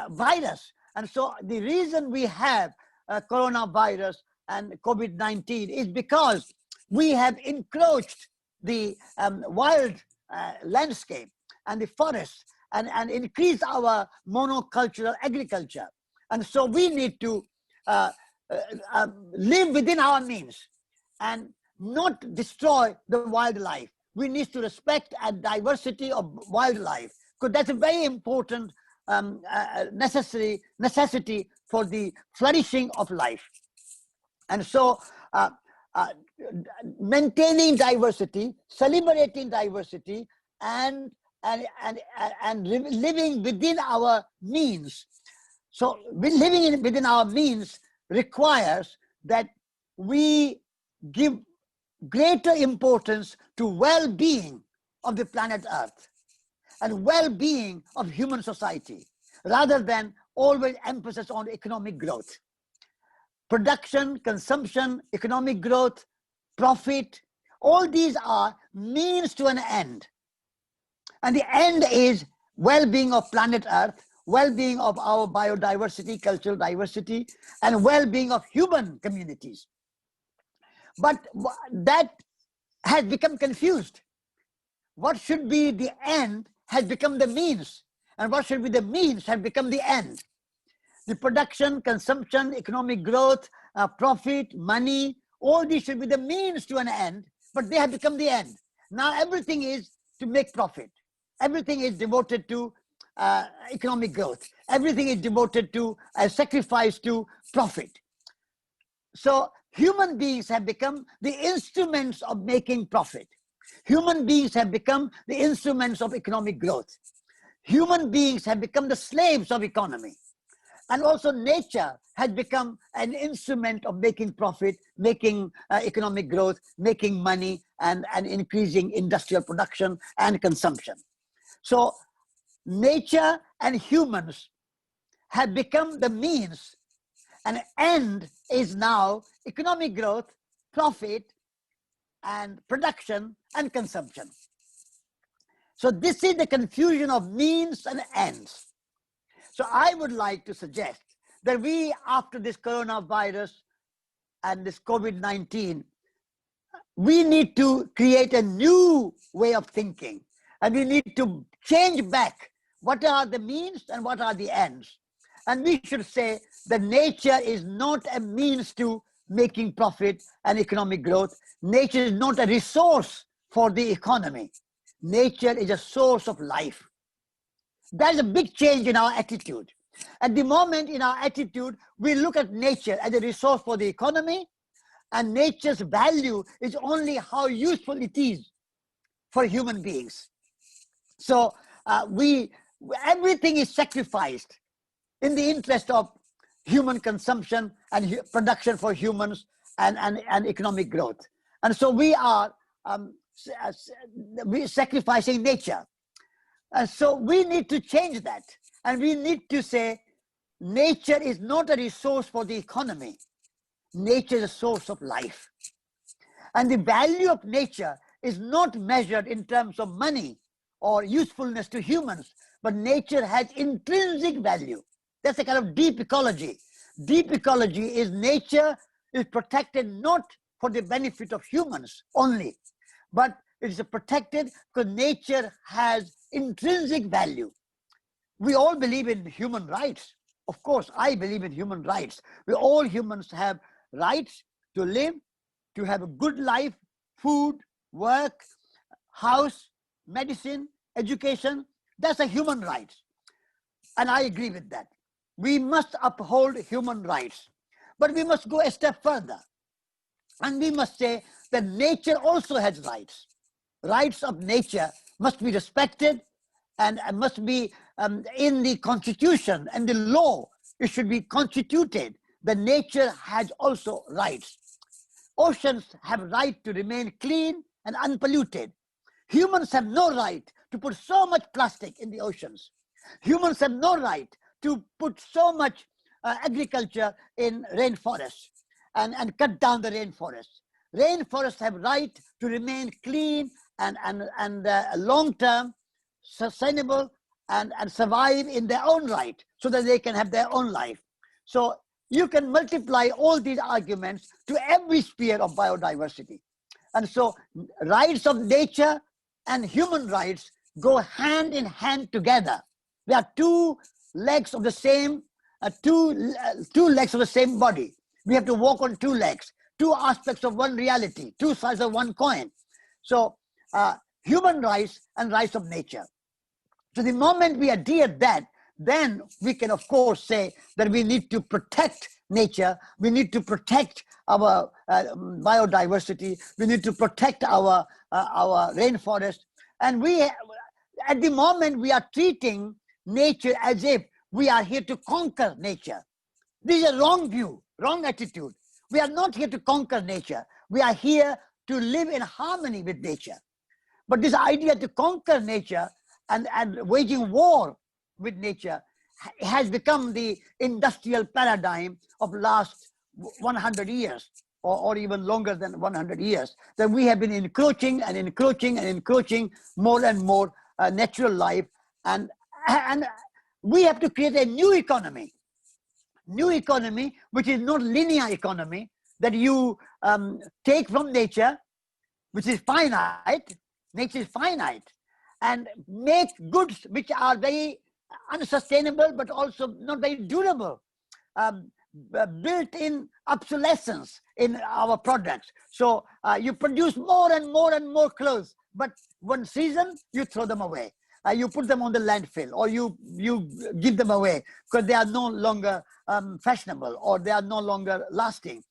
virus. And so the reason we have coronavirus and COVID-19 is because we have encroached the wild landscape and the forests and increased our monocultural agriculture. And so we need to live within our means and not destroy the wildlife. We need to respect a diversity of wildlife, because that's a very important necessity for the flourishing of life. And so maintaining diversity, celebrating diversity, and living within our means. So living within our means requires that we give greater importance to well-being of the planet Earth and well-being of human society, rather than always emphasis on economic growth. Production, consumption, economic growth, profit, All these are means to an end. And the end is well-being of planet Earth, well-being of our biodiversity, cultural diversity, and well-being of human communities. But that has become confused. What should be the end has become the means, and what should be the means has become the end. The production, consumption, economic growth, profit, money, all these should be the means to an end, but they have become the end. Now everything is to make profit. Everything is devoted to economic growth. Everything is devoted to sacrifice to profit. So human beings have become the instruments of making profit. Human beings have become the instruments of economic growth. Human beings have become the slaves of economy. And also nature has become an instrument of making profit, making economic growth, making money, and increasing industrial production and consumption. So nature and humans have become the means, and end is now economic growth, profit, and production and consumption. So this is the confusion of means and ends. So I would like to suggest that we, after this coronavirus and this COVID-19, we need to create a new way of thinking, and we need to change back what are the means and what are the ends. And we should say that nature is not a means to making profit and economic growth. Nature is not a resource for the economy. Nature is a source of life. That's a big change in our attitude. At the moment, in our attitude, we look at nature as a resource for the economy, and nature's value is only how useful it is for human beings. So everything is sacrificed in the interest of human consumption and production for humans and economic growth. And so we are sacrificing nature. So we need to change that. And we need to say, nature is not a resource for the economy. Nature is a source of life. And the value of nature is not measured in terms of money or usefulness to humans, but nature has intrinsic value. That's a kind of deep ecology. Deep ecology is nature is protected not for the benefit of humans only, but it is protected because nature has intrinsic value. We all believe in human rights. Of course, I believe in human rights. All humans have rights to live, to have a good life, food, work, house, medicine, education. That's a human right. And I agree with that. We must uphold human rights. But we must go a step further. And we must say that nature also has rights. Rights of nature must be respected and must be in the constitution and the law. It should be constituted that nature has also rights. Oceans have right to remain clean and unpolluted. Humans have no right to put so much plastic in the oceans. Humans have no right to put so much agriculture in rainforests and cut down the rainforests. Rainforests have right to remain clean and long-term, sustainable, and survive in their own right so that they can have their own life. So you can multiply all these arguments to every sphere of biodiversity. And so rights of nature and human rights go hand in hand together. They are two legs of the same, two legs of the same body. We have to walk on two legs, two aspects of one reality, two sides of one coin. So human rights and rights of nature. So the moment we adhere that, then we can of course say that we need to protect nature, we need to protect our biodiversity, we need to protect our rainforest. And at the moment we are treating nature as if we are here to conquer nature. This is a wrong view, wrong attitude. We are not here to conquer nature. We are here to live in harmony with nature. But this idea to conquer nature and waging war with nature has become the industrial paradigm of last 100 years or even longer than 100 years, that we have been encroaching and encroaching and encroaching more and more natural life. And we have to create a new economy which is not linear economy, that you take from nature, which is finite, nature is finite, and make goods which are very unsustainable but also not very durable, built-in obsolescence in our products. So you produce more and more and more clothes, but one season you throw them away. You put them on the landfill, or you give them away because they are no longer fashionable, or they are no longer lasting.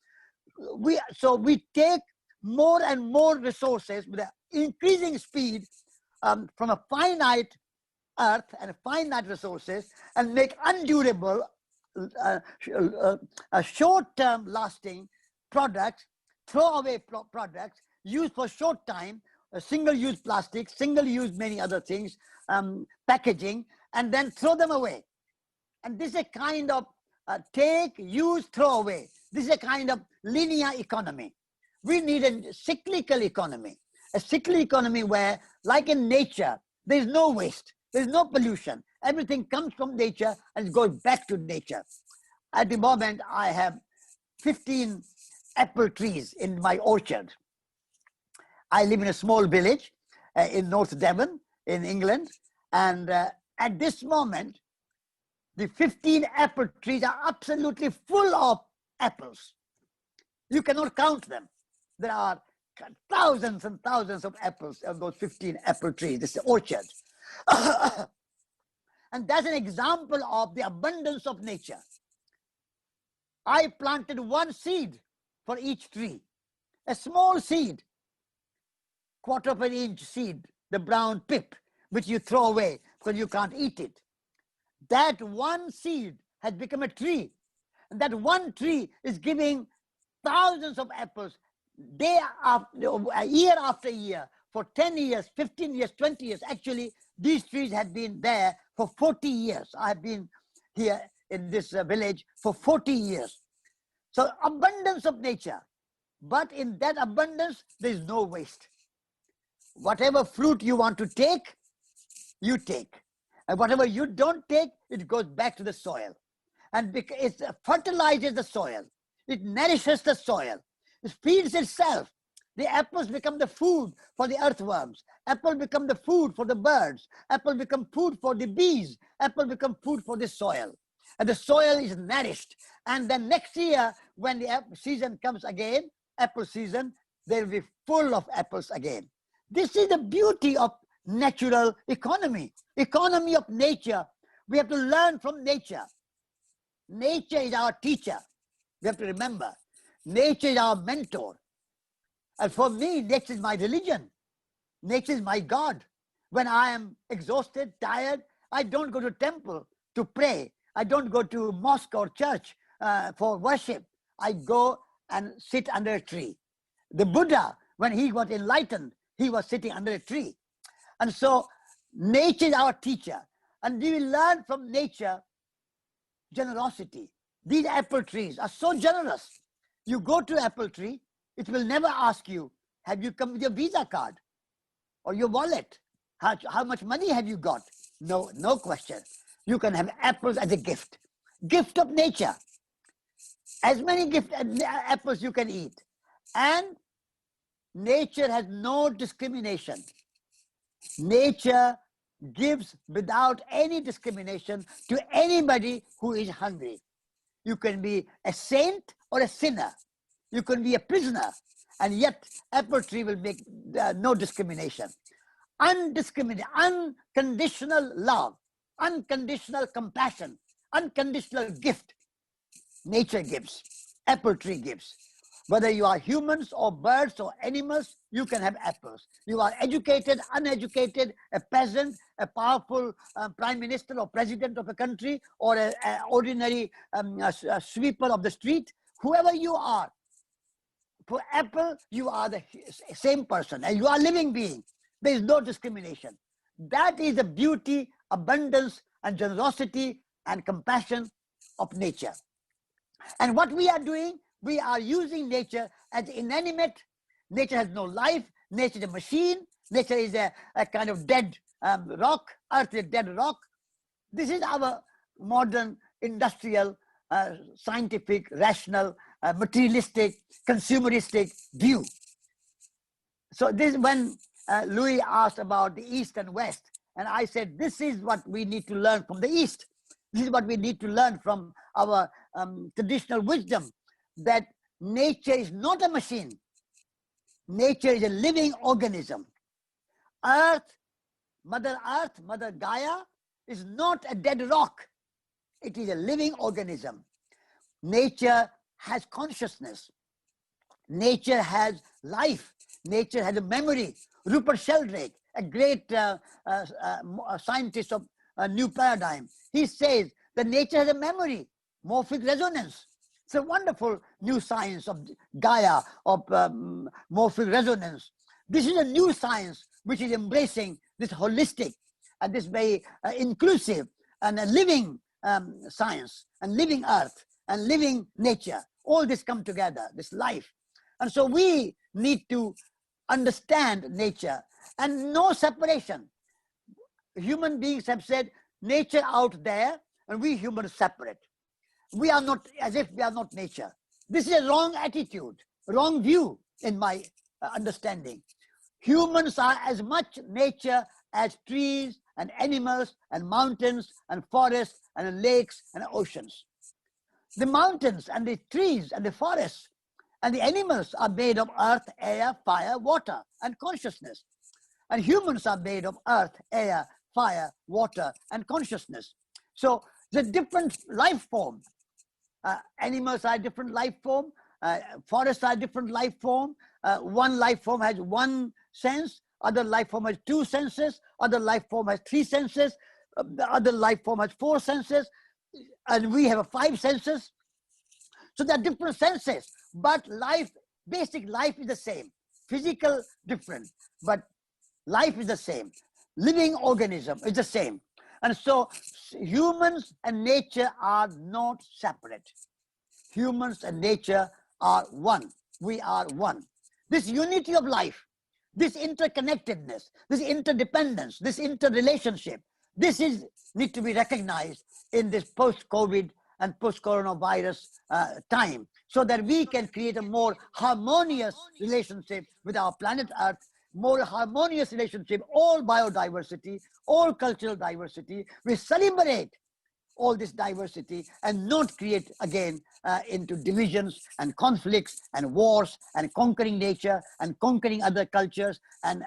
So we take more and more resources with an increasing speed from a finite earth and finite resources, and make undurable, short-term lasting products, throwaway products used for short time, single-use plastic, single-use many other things, packaging, and then throw them away. And this is a kind of take, use, throw away. This is a kind of linear economy. We need a cyclical economy where, like in nature, there is no waste, there is no pollution. Everything comes from nature and goes back to nature. At the moment, I have 15 apple trees in my orchard. I live in a small village in North Devon in England, and at this moment, the 15 apple trees are absolutely full of apples. You cannot count them. There are thousands and thousands of apples of those 15 apple trees. This is the orchard. And that's an example of the abundance of nature. I planted one seed for each tree, a small seed, 1/4 of an inch seed, the brown pip, which you throw away because you can't eat it. That one seed has become a tree. And that one tree is giving thousands of apples year after year, for 10 years, 15 years, 20 years. Actually, these trees have been there for 40 years. I've been here in this village for 40 years. So abundance of nature. But in that abundance, there is no waste. Whatever fruit you want to take, you take. And whatever you don't take, it goes back to the soil. And it fertilizes the soil. It nourishes the soil. It feeds itself. The apples become the food for the earthworms. Apple become the food for the birds. Apple become food for the bees. Apple become food for the soil. And the soil is nourished. And then next year, when the season comes again, apple season, they will be full of apples again. This is the beauty of natural economy. Economy of nature. We have to learn from nature. Nature is our teacher. We have to remember. Nature is our mentor. And for me, nature is my religion. Nature is my God. When I am exhausted, tired, I don't go to temple to pray. I don't go to mosque or church for worship. I go and sit under a tree. The Buddha, when he got enlightened, he was sitting under a tree. And so nature is our teacher. And we will learn from nature generosity. These apple trees are so generous. You go to apple tree, it will never ask you, have you come with your Visa card or your wallet? How much money have you got? No question. You can have apples as a gift. Gift of nature. As many apples you can eat. And nature has no discrimination. Nature gives without any discrimination to anybody who is hungry. You can be a saint or a sinner. You can be a prisoner, and yet apple tree will make no discrimination. Unconditional love, unconditional compassion, unconditional gift. Nature gives, apple tree gives. Whether you are humans or birds or animals, you can have apples. You are educated, uneducated, a peasant, a powerful prime minister or president of a country, or an ordinary sweeper of the street, whoever you are. For apple, you are the same person, and you are a living being. There is no discrimination. That is the beauty, abundance, and generosity and compassion of nature. And what we are doing, we are using nature as inanimate. Nature has no life. Nature is a machine. Nature is a kind of dead rock. Earth is a dead rock. This is our modern industrial, scientific, rational, materialistic, consumeristic view. So this, when Louis asked about the East and West, and I said, this is what we need to learn from the East. This is what we need to learn from our traditional wisdom, that nature is not a machine. Nature is a living organism. Earth, Mother Gaia, is not a dead rock. It is a living organism. Nature has consciousness. Nature has life. Nature has a memory. Rupert Sheldrake, a great scientist of a new paradigm, he says that nature has a memory, morphic resonance. It's a wonderful new science of Gaia, of morphic resonance. This is a new science which is embracing this holistic and this very inclusive and a living science and living earth and living nature. All this come together, this life. And so we need to understand nature and no separation. Human beings have said nature out there and we humans separate. We are not, as if we are not nature. This is a wrong attitude, wrong view in my understanding. Humans are as much nature as trees and animals and mountains and forests and lakes and oceans. The mountains and the trees and the forests and the animals are made of earth, air, fire, water, and consciousness. And humans are made of earth, air, fire, water, and consciousness. So the different life forms. Animals are different life form. Forests are different life form. One life form has one sense. Other life form has two senses. Other life form has three senses. The other life form has four senses. And we have five senses. So there are different senses. But life, basic life is the same. Physical different. But life is the same. Living organism is the same. And so humans and nature are not separate. Humans and nature are one. We are one. This unity of life, this interconnectedness, this interdependence, this interrelationship, this is need to be recognized in this post-COVID and post-coronavirus time, so that we can create a more harmonious relationship with our planet Earth, more harmonious relationship, all biodiversity, all cultural diversity. We celebrate all this diversity and not create again into divisions and conflicts and wars and conquering nature and conquering other cultures and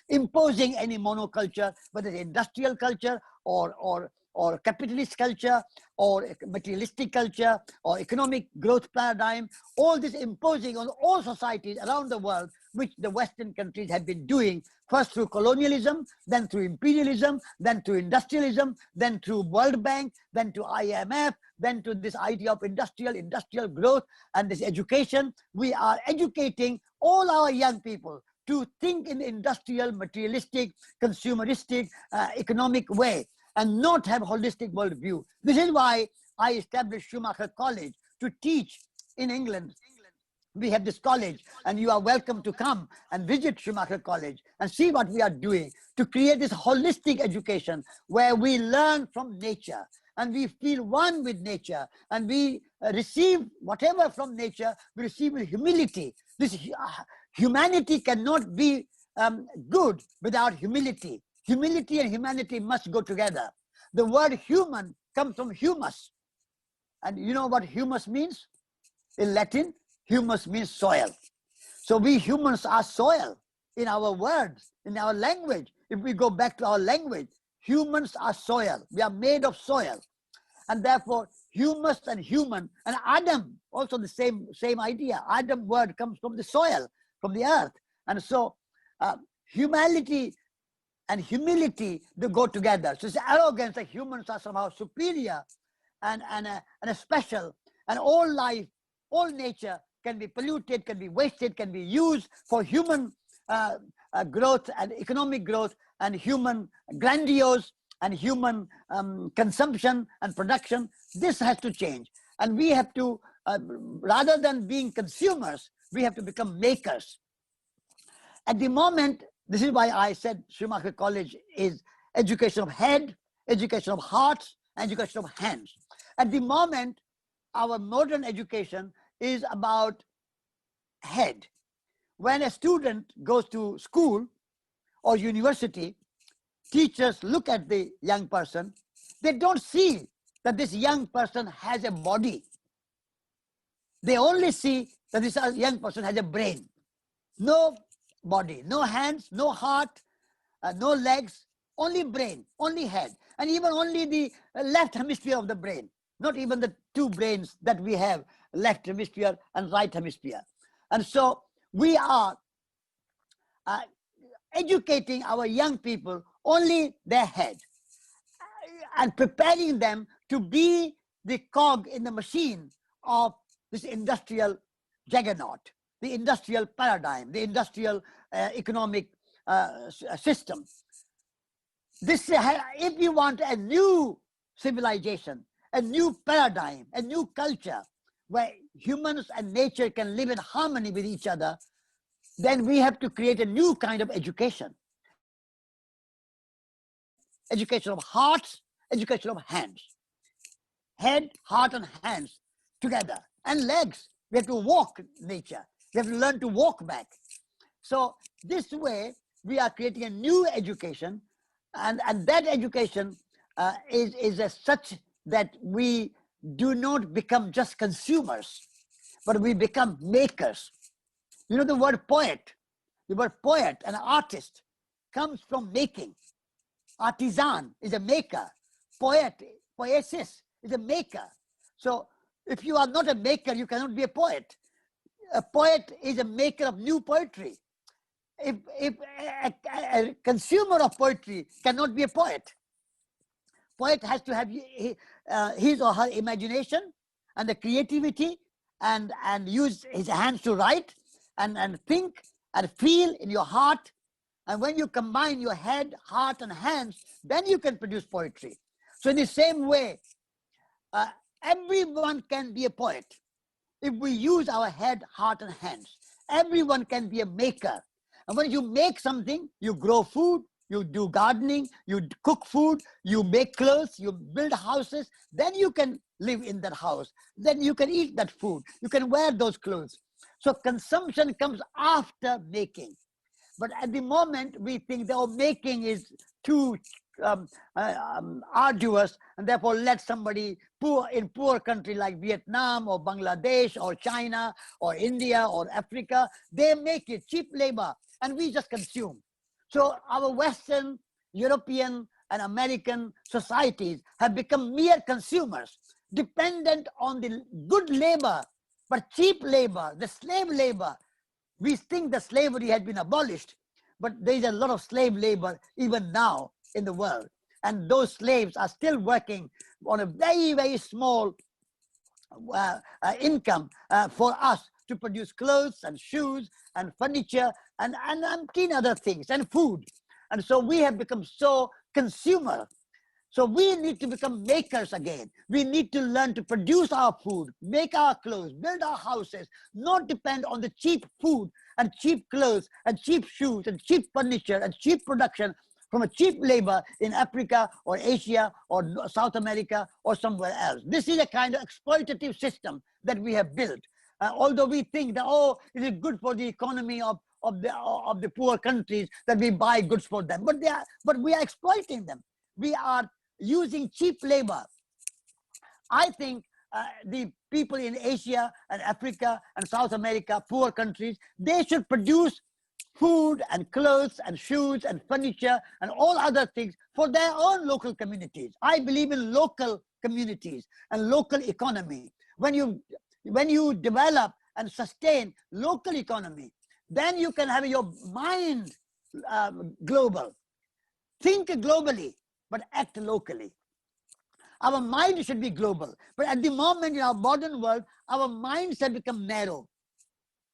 imposing any monoculture, whether it's industrial culture or capitalist culture or materialistic culture or economic growth paradigm, all this imposing on all societies around the world, which the Western countries have been doing, first through colonialism, then through imperialism, then through industrialism, then through World Bank, then to IMF, then to this idea of industrial growth and this education. We are educating all our young people to think in industrial, materialistic, consumeristic, economic way, and not have holistic worldview. This is why I established Schumacher College to teach in England. We have this college, and you are welcome to come and visit Schumacher College and see what we are doing to create this holistic education where we learn from nature and we feel one with nature and we receive whatever from nature, we receive with humility. This humanity cannot be good without humility. Humility and humanity must go together. The word human comes from humus. And you know what humus means? In Latin, humus means soil. So we humans are soil in our words, in our language. If we go back to our language, humans are soil. We are made of soil. And therefore, humus and human, and Adam, also the same idea. Adam word comes from the soil, from the earth. And so humanity and humility, they go together. So it's arrogance that humans are somehow superior and a special, and all life, all nature can be polluted, can be wasted, can be used for human growth and economic growth and human grandiose and human consumption and production. This has to change. And we have to rather than being consumers, we have to become makers. At the moment, this is why I said Schumacher College is education of head, education of hearts, education of hands. At the moment, our modern education is about head. When a student goes to school or university, teachers look at the young person. They don't see that this young person has a body. They only see that this young person has a brain. No body, no hands, no heart, no legs, only brain, only head, and even only the left hemisphere of the brain, not even the two brains that we have, left hemisphere and right hemisphere. And so we are educating our young people only their head and preparing them to be the cog in the machine of this industrial juggernaut, the industrial paradigm, the industrial economic system. This, if you want a new civilization, a new paradigm, a new culture where humans and nature can live in harmony with each other, then we have to create a new kind of education. Education of hearts, education of hands. Head, heart, and hands together. And legs. We have to walk nature. We have to learn to walk back. So this way, we are creating a new education, and that education is as such that we do not become just consumers, but we become makers. You know, the word poet and artist comes from making. Artisan is a maker. Poesis is a maker. So if you are not a maker, you cannot be a poet. A poet is a maker of new poetry. If a consumer of poetry cannot be a poet. Poet has to have his or her imagination and the creativity and use his hands to write and think and feel in your heart. And when you combine your head, heart, and hands, then you can produce poetry. So in the same way, everyone can be a poet if we use our head, heart, and hands. Everyone can be a maker. And when you make something, you grow food, you do gardening, you cook food, you make clothes, you build houses, then you can live in that house. Then you can eat that food. You can wear those clothes. So consumption comes after making. But at the moment, we think that making is too arduous, and therefore let somebody in poor country like Vietnam or Bangladesh or China or India or Africa, they make it cheap labor, and we just consume. So our Western, European, and American societies have become mere consumers, dependent on the good labor, but cheap labor, the slave labor. We think that slavery had been abolished, but there is a lot of slave labor even now in the world. And those slaves are still working on a very, very small income for us to produce clothes and shoes and furniture and umpteen other things and food. And so we have become so consumer. So we need to become makers again. We need to learn to produce our food, make our clothes, build our houses, not depend on the cheap food and cheap clothes and cheap shoes and cheap furniture and cheap production from a cheap labor in Africa or Asia or South America or somewhere else. This is a kind of exploitative system that we have built. Although we think that, oh, it is good for the economy of the poor countries that we buy goods for them. But we are exploiting them. We are using cheap labor. I think the people in Asia and Africa and South America, poor countries, they should produce food and clothes and shoes and furniture and all other things for their own local communities. I believe in local communities and local economy. When you develop and sustain local economy, then you can have your mind global. Think globally, but act locally. Our mind should be global. But at the moment in our modern world, our minds have become narrow.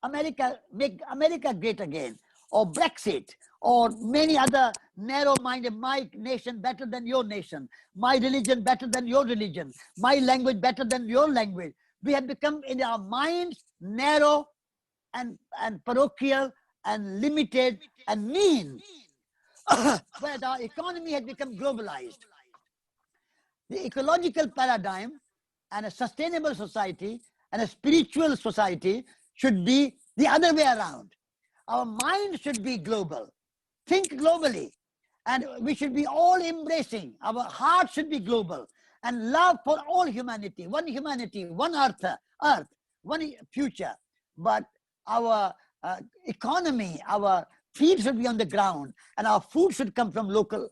America, make America great again, or Brexit, or many other narrow-minded, my nation better than your nation, my religion better than your religion, my language better than your language. we have become in our minds narrow and parochial and limited and mean, whereas our economy has become globalized. The ecological paradigm and a sustainable society and a spiritual society should be the other way around. Our mind should be global. Think globally. And we should be all embracing. Our heart should be global. And love for all humanity, one earth, one future. But our economy, our feet should be on the ground, and our food should come from local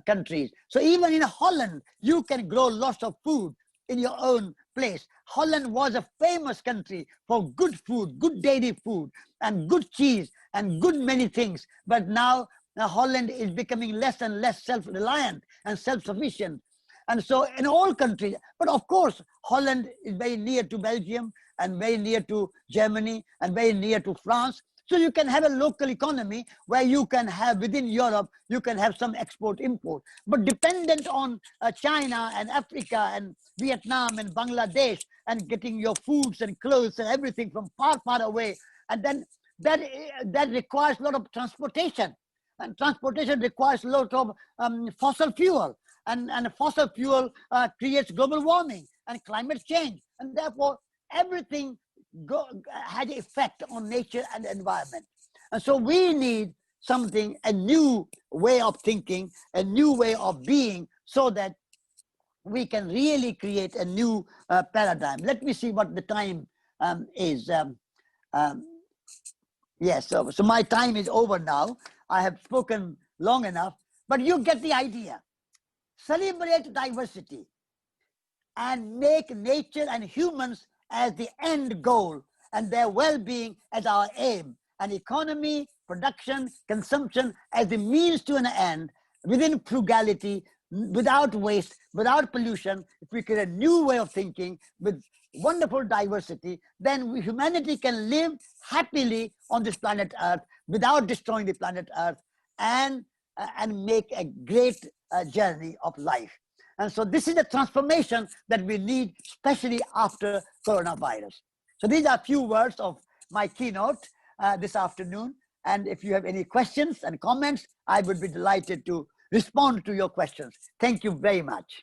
countries. So even in Holland, you can grow lots of food in your own place. Holland was a famous country for good food, good dairy food, and good cheese, and good many things. But now Holland is becoming less and less self-reliant and self-sufficient. And so in all countries, but of course, Holland is very near to Belgium and very near to Germany and very near to France. So you can have a local economy where you can have within Europe, you can have some export import, but dependent on China and Africa and Vietnam and Bangladesh and getting your foods and clothes and everything from far, far away. And then that requires a lot of transportation, and transportation requires a lot of fossil fuel. And fossil fuel creates global warming and climate change. And therefore, everything had an effect on nature and the environment. And so we need something, a new way of thinking, a new way of being, so that we can really create a new paradigm. Let me see what the time is. Yes, so my time is over now. I have spoken long enough, but you get the idea. Celebrate diversity and make nature and humans as the end goal and their well-being as our aim, and economy, production, consumption as the means to an end, within frugality, without waste, without pollution. If we create a new way of thinking with wonderful diversity, then humanity can live happily on this planet Earth without destroying the planet Earth, and make a great journey of life. And so this is the transformation that we need, especially after coronavirus. So these are a few words of my keynote this afternoon. And if you have any questions and comments, I would be delighted to respond to your questions. Thank you very much.